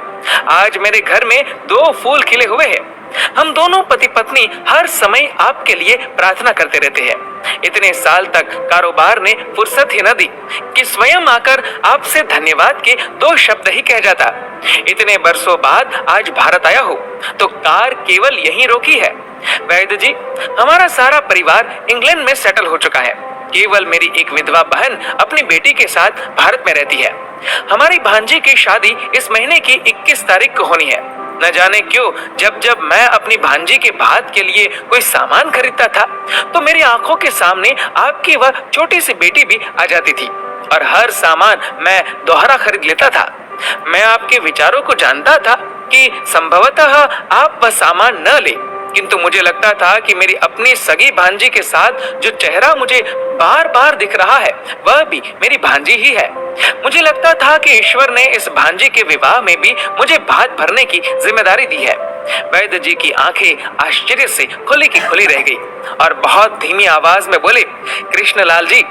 आज मेरे घर में 2 फूल खिले हुए हैं। हम दोनों पति पत्नी हर समय आपके लिए प्रार्थना करते रहते हैं। इतने साल तक कारोबार ने फुर्सत ही न दी कि स्वयं आकर आपसे धन्यवाद के 2 शब्द ही कह जाता। इतने बरसों बाद आज भारत आया हो तो कार केवल यहीं रोकी है। वैद्य जी, हमारा सारा परिवार इंग्लैंड में सेटल हो चुका है। केवल मेरी एक विधवा बहन अपनी बेटी के साथ भारत में रहती है। हमारी भांजी की शादी इस महीने की 21 तारीख को होनी है। न जाने क्यों जब जब मैं अपनी भांजी के भात के लिए कोई सामान खरीदता था तो मेरी आंखों के सामने आपकी वह छोटी सी बेटी भी आ जाती थी और हर सामान मैं दोहरा खरीद लेता था। मैं आपके विचारों को जानता था कि संभवतः आप वह सामान न ले, किंतु मुझे लगता था कि मेरी अपनी सगी भांजी के साथ जो चेहरा मुझे बार बार दिख रहा है वह भी मेरी भांजी ही है। मुझे लगता था कि ईश्वर ने इस भांजी के विवाह में भी मुझे भात भरने की जिम्मेदारी दी है। वैद्य जी की आंखें आश्चर्य से खुली की खुली रह गई और बहुत धीमी आवाज में बोले, कृष्णलाल जी,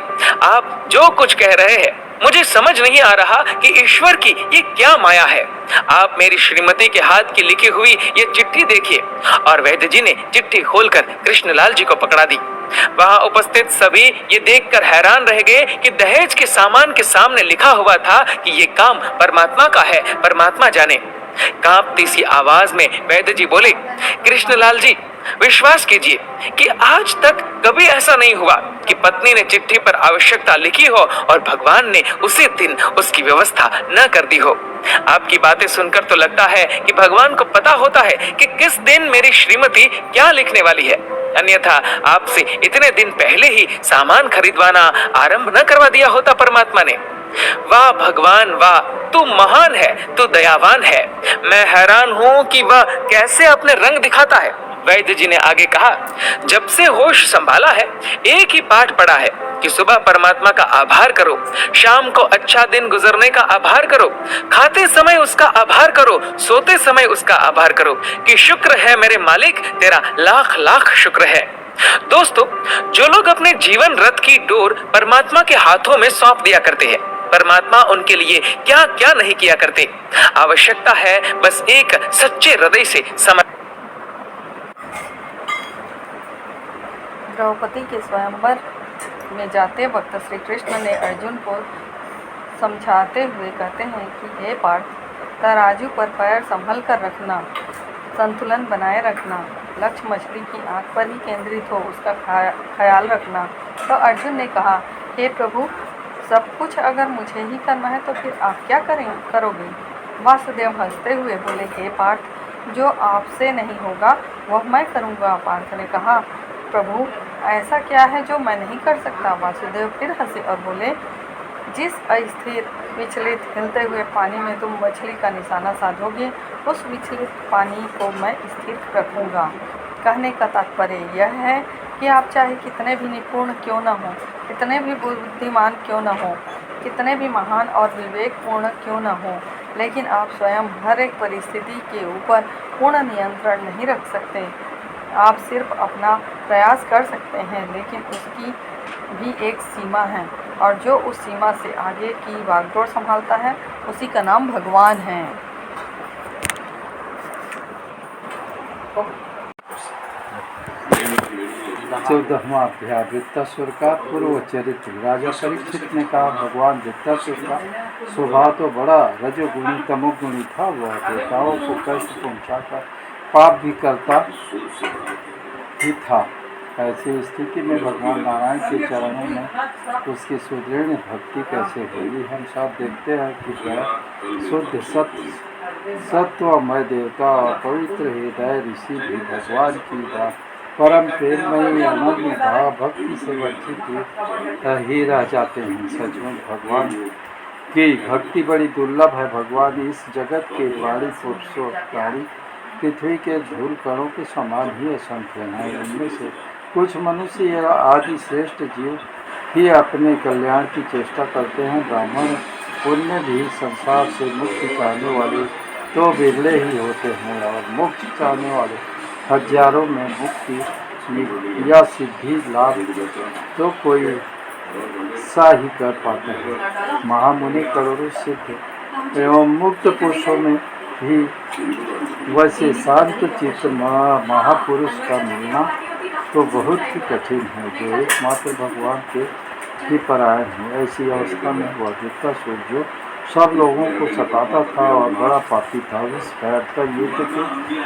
आप जो कुछ कह रहे हैं मुझे समझ नहीं आ रहा कि ईश्वर की ये क्या माया है। आप मेरी श्रीमती के हाथ की लिखी हुई ये चिट्ठी देखिए। और वैद्य जी ने चिट्ठी खोलकर कृष्णलाल जी को पकड़ा दी। वहां उपस्थित सभी ये देखकर हैरान रह गए कि दहेज के सामान के सामने लिखा हुआ था कि ये काम परमात्मा का है, परमात्मा जाने। कांपती सी आवाज में वैद्य जी बोले, कृष्णलाल जी, विश्वास कीजिए कि आज तक कभी ऐसा नहीं हुआ कि पत्नी ने चिट्ठी पर आवश्यकता लिखी हो और भगवान ने उसी दिन उसकी व्यवस्था न कर दी हो। आपकी बातें सुनकर तो लगता है कि भगवान को पता होता है कि किस दिन मेरी श्रीमती क्या लिखने वाली है, अन्यथा आपसे इतने दिन पहले ही सामान खरीदवाना आरंभ न करवा दिया होता परमात्मा ने। वाह भगवान वाह, तू महान है, तू दयावान है। मैं हैरान हूँ कि वह कैसे अपने रंग दिखाता है। वैद्य जी ने आगे कहा, जब से होश संभाला है एक ही पाठ पढ़ा है कि सुबह परमात्मा का आभार करो, शाम को अच्छा दिन गुजरने का आभार करो, खाते समय उसका आभार करो, सोते समय उसका आभार करो कि शुक्र है मेरे मालिक, तेरा लाख लाख शुक्र है। दोस्तों, जो लोग अपने जीवन रथ की डोर परमात्मा के हाथों में सौंप दिया करते हैं, परमात्मा उनके लिए क्या क्या नहीं किया करते। आवश्यकता है बस एक सच्चे हृदय से समर्पण। द्रौपदी के स्वयंवर में जाते वक्त श्री कृष्ण ने अर्जुन को समझाते हुए कहते हैं कि हे पार्थ, तराजू पर पैर संभल कर रखना, संतुलन बनाए रखना, लक्ष्य मछली की आंख पर ही केंद्रित हो, उसका ख्याल रखना। तो अर्जुन ने कहा, हे प्रभु, सब कुछ अगर मुझे ही करना है तो फिर आप क्या करोगे? वासुदेव हंसते हुए बोले, हे पार्थ, जो आपसे नहीं होगा वह मैं करूँगा। पार्थ ने कहा, प्रभु, ऐसा क्या है जो मैं नहीं कर सकता? वासुदेव फिर हंसे और बोले, जिस अस्थिर विचलित हिलते हुए पानी में तुम मछली का निशाना साधोगे, उस विचलित पानी को मैं स्थिर रखूँगा। कहने का तात्पर्य यह है कि आप चाहे कितने भी निपुण क्यों न हो, कितने भी बुद्धिमान क्यों न हो, कितने भी महान और विवेकपूर्ण क्यों न हो, लेकिन आप स्वयं हर एक परिस्थिति के ऊपर पूर्ण नियंत्रण नहीं रख सकते। आप सिर्फ अपना प्रयास कर सकते हैं, लेकिन उसकी भी एक सीमा है, और जो उस सीमा से आगे की बागडोर संभालता है उसी का नाम भगवान है। 14वां अध्याय वृत्तासुर का पूर्व चरित्र। राजा परीक्षित ने कहा, भगवान वृत्तासुर का स्वभाव तो बड़ा रजोगुणी तमोगुणी था। वह देवताओं को कष्ट पहुंचाकर पाप भी करता ही था। ऐसी स्थिति में भगवान नारायण के चरणों में उसकी सुदृढ़ भक्ति कैसे होगी। हम सब देखते हैं कि वह शुद्ध सत्वमय देवता और पवित्र हृदय ऋषि भी भगवान की परम प्रेममयी अनन्य भाव भक्ति से वंचित ही रह जाते हैं। सचमुच भगवान की भक्ति बड़ी दुर्लभ है। भगवान इस जगत के प्राणी पुरुषों प्राणी पृथ्वी के धूल कणों के समान ही असंख्य हैं। उनमें से कुछ मनुष्य आदि श्रेष्ठ जीव ही अपने कल्याण की चेष्टा करते हैं। ब्राह्मण उनमें भी संसार से मुक्ति चाहने वाले तो बिरले ही होते हैं, और मोक्ष चाहने वाले हजारों में मुक्ति या सिद्धि लाभ तो कोई सा ही कर पाते हैं। महामुनि करोड़ों सिद्ध एवं मुक्त पुरुषों में भी वैसे शांत चित्त महापुरुष का मिलना तो बहुत ही कठिन है, जो एकमात्र भगवान के ही परायण है। ऐसी अवस्था में वह वृत्तासुर जो सब लोगों को सताता था और बड़ा पापी था, उस भयंकर युद्ध के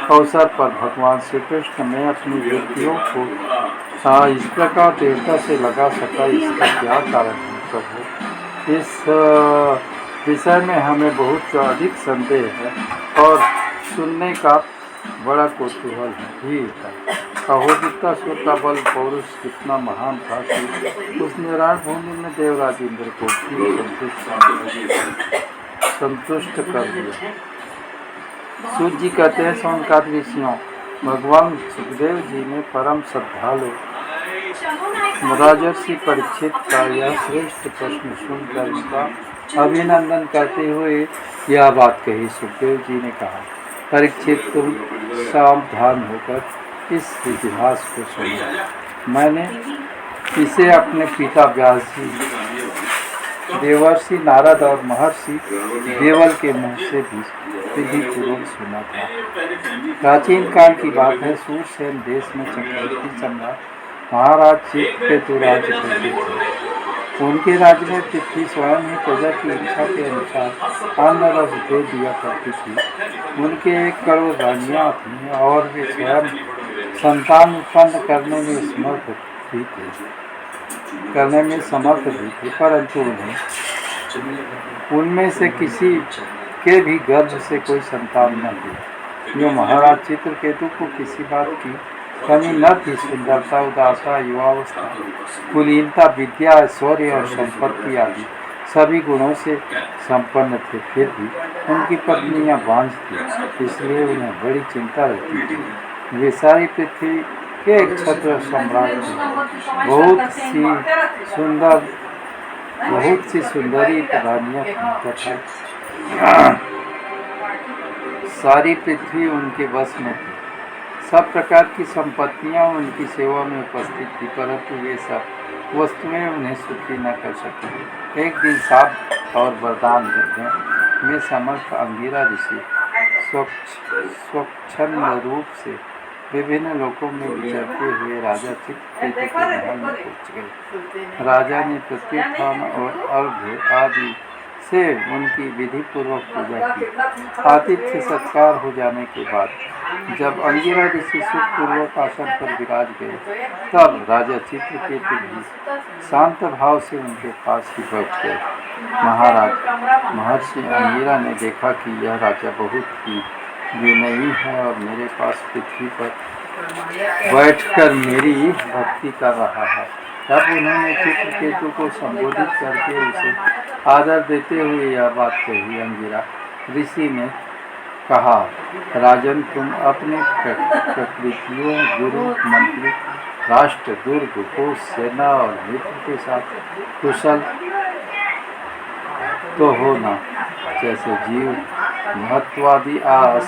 अवसर पर भगवान श्री कृष्ण ने अपनी वृत्तियों को इस प्रकार देवता से लगा सका। इसका क्या कारण है प्रभु? इस विषय में हमें बहुत अधिक संदेह है और सुनने का बड़ा कौतूहल भी है। वृत्तासुर का बल पौरुष कितना महान था कि उसने रणभूमि में देवराज इंद्र को भी संतुष्ट कर दिया। सूत जी कहते हैं, सोनकाद ऋषियों भगवान सुखदेव जी ने परम श्रद्धालु राजर्षि परीक्षित का यह श्रेष्ठ प्रश्न सुनकर उनका अभिनंदन करते हुए यह बात कही। सुखदेव जी ने कहा, परीक्षित तुम सावधान होकर इस इतिहास को सुनो। मैंने इसे अपने पिता व्यास जी, देवर्षि नारद और महर्षि देवल के मुँह से भी विधिपूर्वक सुना था। प्राचीन काल की बात है। सूरसेन देश में चक्रवर्ती सम्राट महाराज चित्रकेतु राज्य करते थे। उनके राज्य में पृथ्वी स्वयं ही प्रजा की इच्छा के अनुसार अन्न रस दे दिया करती थी। उनके 1 करोड़ रानियाँ थीं और वे स्वयं संतान उत्पन्न करने में समर्थ भी थे, परंतु उनमें से किसी के भी गर्भ से कोई संतान न थी। जो महाराज चित्रकेतु को किसी बात की कमी न थी। सुंदरता, उदारता, युवावस्था, कुलीनता, विद्या, ऐश्वर्य और संपत्ति आदि सभी गुणों से संपन्न थे। फिर भी उनकी पत्नियां बांझ थी, इसलिए उन्हें बड़ी चिंता रहती थी। वे सारी पृथ्वी के एक छत्र सम्राट थे। बहुत सी सुंदरी रानियां थीं तथा सारी पृथ्वी उनके वश में थी। सब प्रकार की संपत्तियां उनकी सेवा में उपस्थित थी, परंतु वे सब वस्तुएं उन्हें सुखी न कर सकी। एक दिन साप और वरदान में समर्थ अंगिरा ऋषि स्वच्छंद रूप से विभिन्न लोकों में विचरते हुए राजा चित्रकेतु के महल में पहुँच गए। राजा ने प्रत्युत्थान और अर्घ्य आदि से उनकी विधि पूर्वक पूजा की। आतिथ्य सत्कार हो जाने के बाद जब अंगिरा ऋषि सुखपूर्वक आसन पर विराज गए, तब राजा चित्रकेतु भी शांत भाव से उनके पास ही बैठ गए। महाराज महर्षि अंगिरा ने देखा कि यह राजा बहुत ही विनयी है और मेरे पास पृथ्वी पर बैठकर मेरी भक्ति कर रहा है। तब उन्होंने चित्रकेतु को संबोधित करके उसे आदर देते हुए यह बात कही। अंगिरा ऋषि ने कहा, राजन, तुम अपने प्रकृतियों, गुरु, मंत्री, राष्ट्र, दुर्ग, कोष, सेना और मित्र के साथ कुशल तो हो ना। जैसे जीव महत्वादि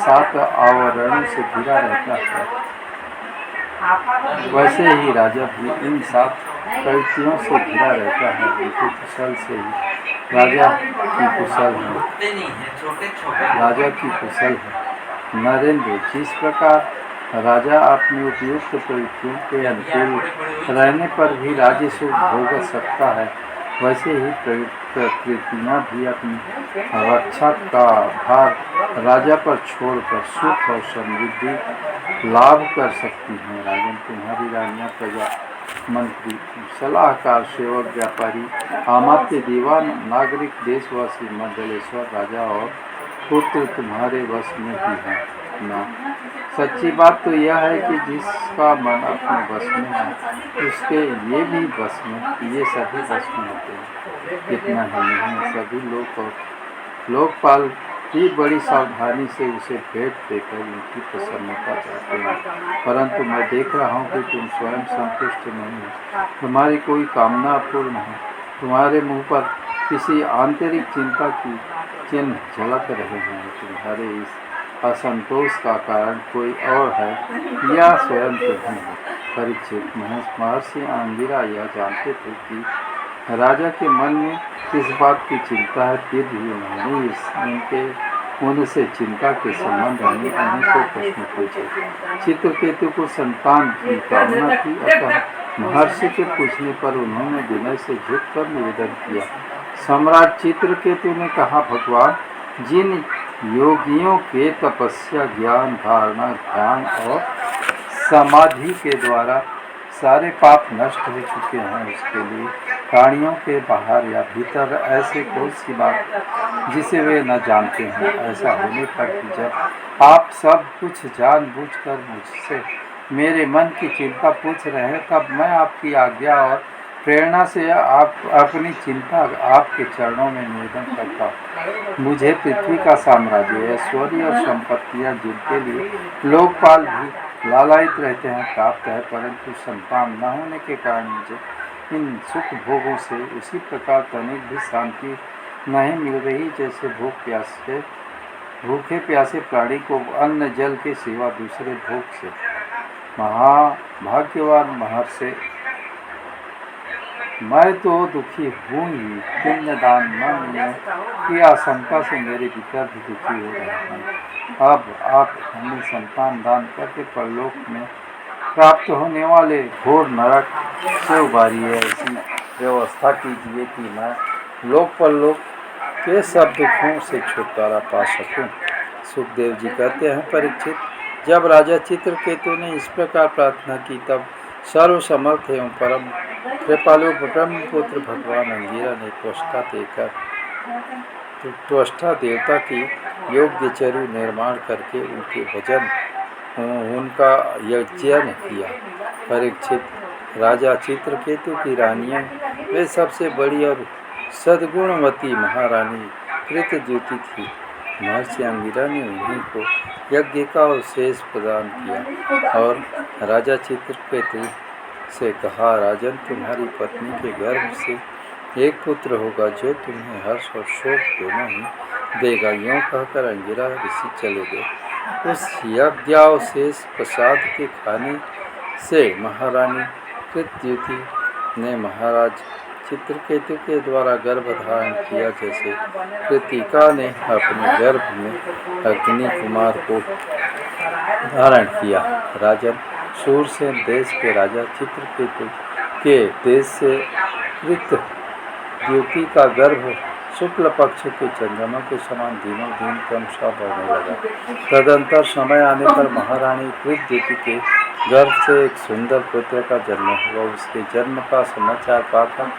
7 आवरणों से घिरा रहता है, वैसे ही राजा भी इन 7 प्रवृत्तियों से घिरा रहता है। उनकी कुशल से ही राजा की कुशल है। नरेंद्र, जिस प्रकार राजा अपने उपयुक्त प्रवृत्तियों के अनुकूल रहने पर भी राज्य सुख भोग सकता है, वैसे ही प्रकृतियाँ भी अपनी रक्षा का भार राजा पर छोड़कर सुख और समृद्धि लाभ कर सकती हैं। राजन, तुम्हारी रानियाँ, प्रजा, मंत्री, सलाहकार, सेवक, व्यापारी, अमात्य, दीवान, नागरिक, देशवासी, मंडलेश्वर, राजा और पुत्र तुम्हारे वश में ही है ना। सच्ची बात तो यह है कि जिसका मन अपने वश में है उसके ये भी वश में, ये सभी वश में होते हैं। इतना ही नहीं, सभी लोग और लोकपाल भी बड़ी सावधानी से उसे भेंट देकर उनकी प्रसन्नता चाहते हैं। परंतु मैं देख रहा हूँ कि तुम स्वयं संतुष्ट नहीं हो, तुम्हारी कोई कामना अपूर्ण है। तुम्हारे मुँह पर किसी आंतरिक चिंता की चिन्ह झलक रहे हैं। तुम्हारे इस असंतोष का कारण कोई और है या स्वयं तुम हो। परीक्षित, महर्षि अंगिरा यह जानते थे कि राजा के मन में किस बात की चिंता है, फिर भी उन्होंने उनसे चिंता के संबंध में अनेकों प्रश्न पूछे। चित्रकेतु को संतान की कामना थी, अतः महर्षि के पूछने पर उन्होंने विनय से झुककर निवेदन किया। सम्राट चित्रकेतु ने कहा, भगवान, जिन योगियों के तपस्या, ज्ञान, धारणा, ध्यान और समाधि के द्वारा सारे पाप नष्ट हो चुके हैं, उसके लिए प्राणियों के बाहर या भीतर ऐसे कौन सी बात जिसे वे न जानते हैं। ऐसा होने पर कि जब आप सब कुछ जानबूझकर मुझसे मेरे मन की चिंता पूछ रहे हैं, तब मैं आपकी आज्ञा और प्रेरणा से आप अपनी चिंता आपके चरणों में निवेदन करता हूँ। मुझे पृथ्वी का साम्राज्य, ऐश्वर्य और संपत्तियाँ, जिनके लिए लोकपाल भी लालायित रहते हैं, प्राप्त है, परंतु संतान न होने के कारण मुझे इन सुख भोगों से उसी प्रकार तनिक भी शांति नहीं मिल रही जैसे भूखे प्यासे प्राणी को अन्न जल के सिवा दूसरे भोग से। महाभाग्यवान महर्षि, मैं तो दुखी हूँ ही, पुण्यदान न मिलने की आशंका से मेरे भीतर भी दुखी हो रहे हैं। अब आप हमें संतान दान करके परलोक में प्राप्त होने वाले घोर नरक से उबारिए। ऐसी व्यवस्था कीजिए कि मैं लोक परलोक के सब दुखों से छुटकारा पा सकूं। सुखदेव जी कहते हैं, परीक्षित, जब राजा चित्रकेतु ने इस प्रकार प्रार्थना की, तब सर्वसमर्थ एवं परम कृपालु ब्रह्मपुत्र भगवान अंगिरा ने त्वष्टा देवता की योग्य चरु निर्माण करके उनके भजन उनका यज्ञ किया। परीक्षित, राजा चित्रकेतु की रानियां वे सबसे बड़ी और सद्गुणवती महारानी कृतज्योति थी। महर्षि अंगिरा ने उन्हीं को यज्ञ का शेष प्रदान किया और राजा चित्रकेतु से कहा, राजन, तुम्हारी पत्नी के गर्भ से एक पुत्र होगा जो तुम्हें हर्ष और शोक दोनों ही देगा। यूँ कहकर अंगिरा ऋषि चले गए। उस यज्ञावशेष प्रसाद के खाने से महारानी कृतज्योति ने महाराज चित्रकेतु के द्वारा गर्भ धारण किया, जैसे कृतिका ने अपने गर्भ में अग्नि कुमार को धारण किया। राजन, सूरसेन देश के राजा चित्रकेतु के देश से कृतज्योति का गर्भ शुक्ल पक्ष के चंद्रमा के समान दिनों दिन क्रमशः बढ़ने लगा। तदंतर समय आने पर महारानी कृतज्योति के गर्भ से एक सुंदर पुत्र का जन्म हुआ। उसके जन्म का समाचार पाकर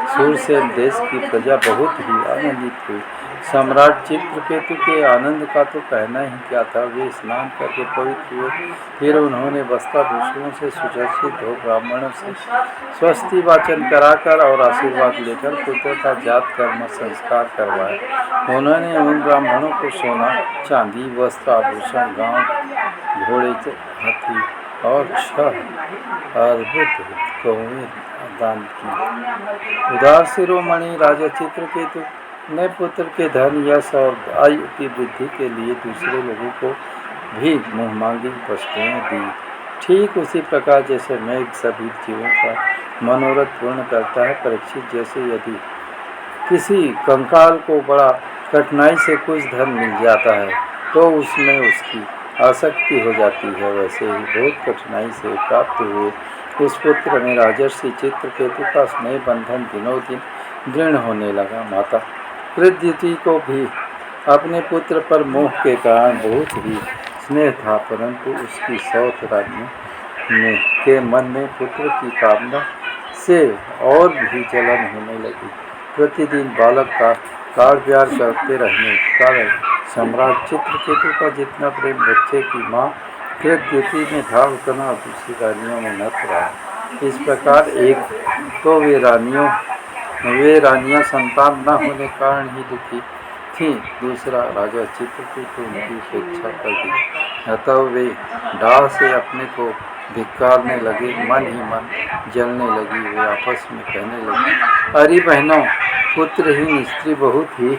सूरसेन देश की प्रजा बहुत ही आनंदित हुई। सम्राट चित्रकेतु के आनंद का तो कहना ही क्या था। वे स्नान करके पवित्र हुए, फिर उन्होंने वस्त्राभूषणों से सुसज्जित हो ब्राह्मणों से स्वस्ति वाचन कराकर और आशीर्वाद लेकर पुत्र का जात कर्म संस्कार करवाया। उन्होंने उन ब्राह्मणों को सोना, चांदी, वस्त्र, आभूषण, गांव, घोड़े, हाथी और 6 अर्बुद गौएं दान की। उदार शिरोमणि राजा चित्रकेतु ने पुत्र के धन, यश और आयु की वृद्धि के लिए दूसरे लोगों को भी मुँह मांगी वस्तुएं दी। ठीक उसी प्रकार जैसे मेघ सभी जीवों का मनोरथ पूर्ण करता है, परीक्षित जैसे यदि किसी कंकाल को बड़ा कठिनाई से कुछ धन मिल जाता है तो उसमें उसकी आसक्ति हो जाती है, वैसे ही बहुत कठिनाई से प्राप्त हुए उस पुत्र में राजर्षि चित्रकेतु का स्नेह बंधन दिनों दिन दृढ़ होने लगा। माता कृत्यवती को भी अपने पुत्र पर मोह के कारण बहुत ही स्नेह था, परंतु उसकी सौत रानी के मन में पुत्र की कामना से और भी जलन होने लगी। प्रतिदिन बालक का लाड़ प्यार करते रहने के कारण सम्राट चित्रकेतु का जितना प्रेम बच्चे की माँ कृत्यवती में था उतना दूसरी रानियों में न रहा। इस प्रकार एक तो वे रानियाँ संतान न होने कारण ही दुखी थीं, दूसरा राजा चित्रकेतु उनकी उपेक्षा कर दी, अतः वे डाह से अपने को धिक्कारने लगे। मन ही मन जलने लगी। वे आपस में कहने लगी, अरे बहनों, पुत्रहीन स्त्री बहुत ही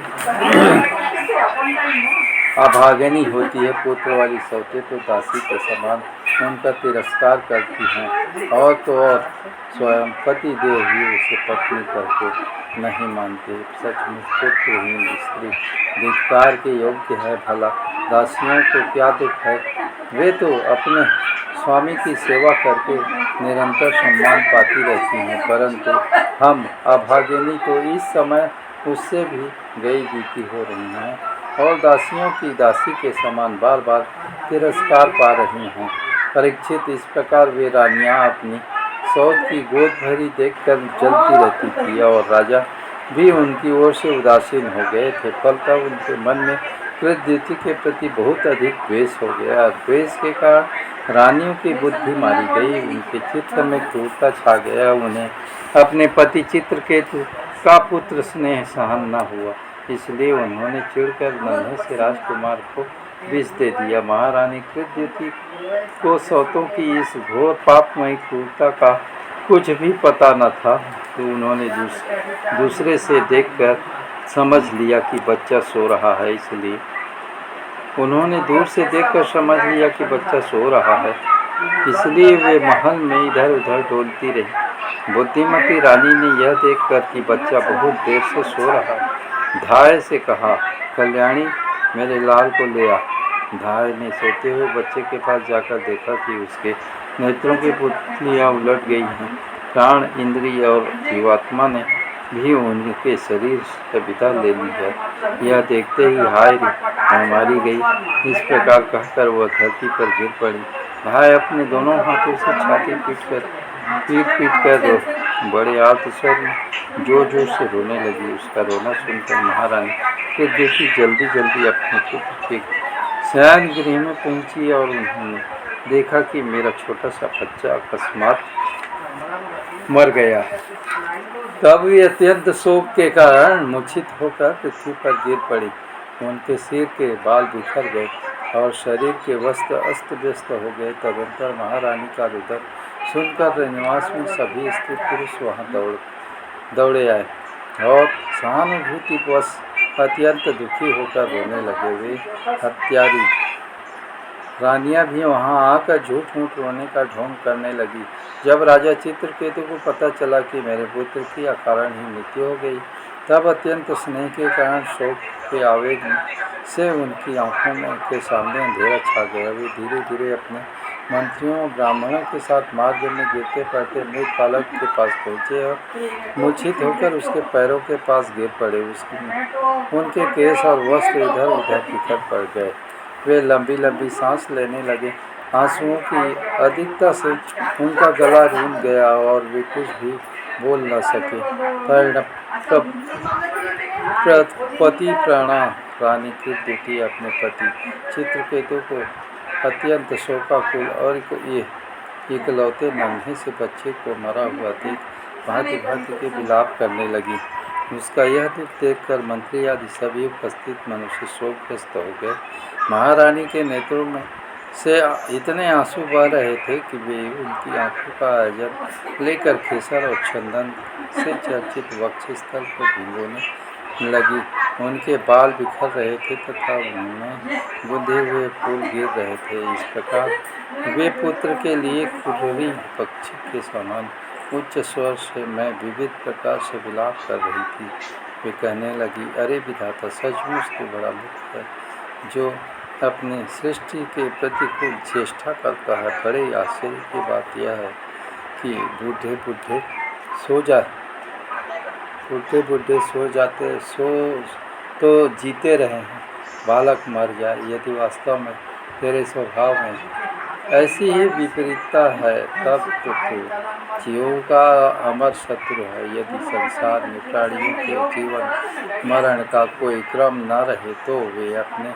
अभागिनी होती है। पुत्र वाली सौतें तो दासी के समान उनका तिरस्कार करती हैं, और तो और स्वयं पति देव ही उसे पत्नी करके नहीं मानते। सचमुच पुत्रहीन स्त्री धिक्कार के योग्य है। भला दासियों को क्या दुख है, वे तो अपने स्वामी की सेवा करके निरंतर सम्मान पाती रहती हैं, परंतु हम अभागिनी तो इस समय उससे भी गई बीती हो रही हैं और दासियों की दासी के समान बार बार तिरस्कार पा रही हैं। परीक्षित, इस प्रकार वे रानियां अपनी सौत की गोद भरी देखकर जलती रहती थी और राजा भी उनकी ओर से उदासीन हो गए थे। फलतः उनके मन में कृत्यवती के प्रति बहुत अधिक द्वेष हो गया। द्वेष के कारण रानियों की बुद्धि मारी गई, उनके चित्त में क्रूरता छा गया। उन्हें अपने पति चित्रकेतु का पुत्र स्नेह सहन न हुआ, इसलिए उन्होंने चिढ़कर नन्हे से राजकुमार को विष दे दिया। महारानी कृत्यवती को सौतों की इस घोर पापमयी क्रूरता का कुछ भी पता न था, तो उन्होंने दूसरे से देखकर समझ लिया कि बच्चा सो रहा है, इसलिए उन्होंने दूर से देखकर समझ लिया कि बच्चा सो रहा है, इसलिए वे महल में इधर उधर डोलती रही। बुद्धिमती रानी ने यह देखकर कि बच्चा बहुत देर से सो रहा है, धाय से कहा, कल्याणी, मेरे लाल को ले आ। धाय ने सोते हुए बच्चे के पास जाकर देखा कि उसके नेत्रों की पुतलियाँ उलट गई हैं। प्राण, इंद्रिय और जीवात्मा ने भी उनके शरीर से विदा ले ली है। यह देखते ही हाय रे, मैं मारी गई, इस प्रकार कहकर वह धरती पर गिर पड़ी। धाय अपने दोनों हाथों से छाती पीट कर बड़े आर्त स्वर में जोर जोर से रोने लगी। उसका रोना सुनकर महारानी कृत्यवती जल्दी जल्दी अपने पुत्र के शयन गृह में पहुंची और उन्होंने देखा कि मेरा छोटा सा बच्चा अकस्मात मर गया। तब वे अत्यंत शोक के कारण मूर्छित होकर पृथ्वी पर गिर पड़ी। उनके सिर के बाल बिखर गए और शरीर के वस्त्र अस्त व्यस्त हो गए। तदंतर महारानी का रुदन सुनकर निवास में सभी स्त्री पुरुष वहाँ दौड़े आए और सहानुभूतिवश अत्यंत दुखी होकर रोने लगे। वे हत्यारी रानियां भी वहां आकर झूठ मूठ रोने का ढोंग करने लगी। जब राजा चित्रकेतु को पता चला कि मेरे पुत्र की अकारण ही मृत्यु हो गई, तब अत्यंत स्नेह के कारण शोक के आवेग से उनकी आंखों में के सामने अंधेरा छा गया। वे धीरे धीरे अपने मंत्रियों और ब्राह्मणों के साथ मार्ग में गिरते पड़ते मृत बालक के पास पहुँचे और मूर्छित होकर उसके पैरों के पास गिर पड़े। उनके केस और वस्त्र इधर उधर बिखर पड़ गए। वे लंबी लंबी सांस लेने लगे। आंसुओं की अधिकता से उनका गला रूंध गया और वे कुछ भी बोल न सके। पति प्राणा रानी कृत्यवती अपने पति चित्रकेतु को अत्यंत शोकाकुल और इकलौते नन्हे से बच्चे को मरा हुआ देख भांति भांति के विलाप करने लगी। उसका यह दुख देखकर मंत्री आदि सभी उपस्थित मनुष्य शोकग्रस्त हो गए। महारानी के नेत्रों में से इतने आंसू बह रहे थे कि वे उनकी आंखों का आयोजन लेकर खेसर और चंदन से चर्चित वक्षस्थल को भिगोने लगी। उनके बाल बिखर रहे थे तथा उनमें बुंदे हुए फूल गिर रहे थे। इस प्रकार वे पुत्र के लिए कुर्री पक्षी के समान उच्च स्वर से मैं विविध प्रकार से विलाप कर रही थी। वे कहने लगी, अरे विधाता, सचमुच तो बड़ा मूर्ख है जो अपनी सृष्टि के प्रतिकूल चेष्टा करता है। बड़े आश्चर्य की बात यह है कि बूढ़े बूढ़े सो जाते तो जीते रहे हैं, बालक मर जाए। यदि वास्तव में तेरे स्वभाव में ऐसी ही विपरीतता है तब तो तू जीवों का अमर शत्रु है। यदि संसार में प्राणियों के जीवन मरण का कोई क्रम न रहे तो वे अपने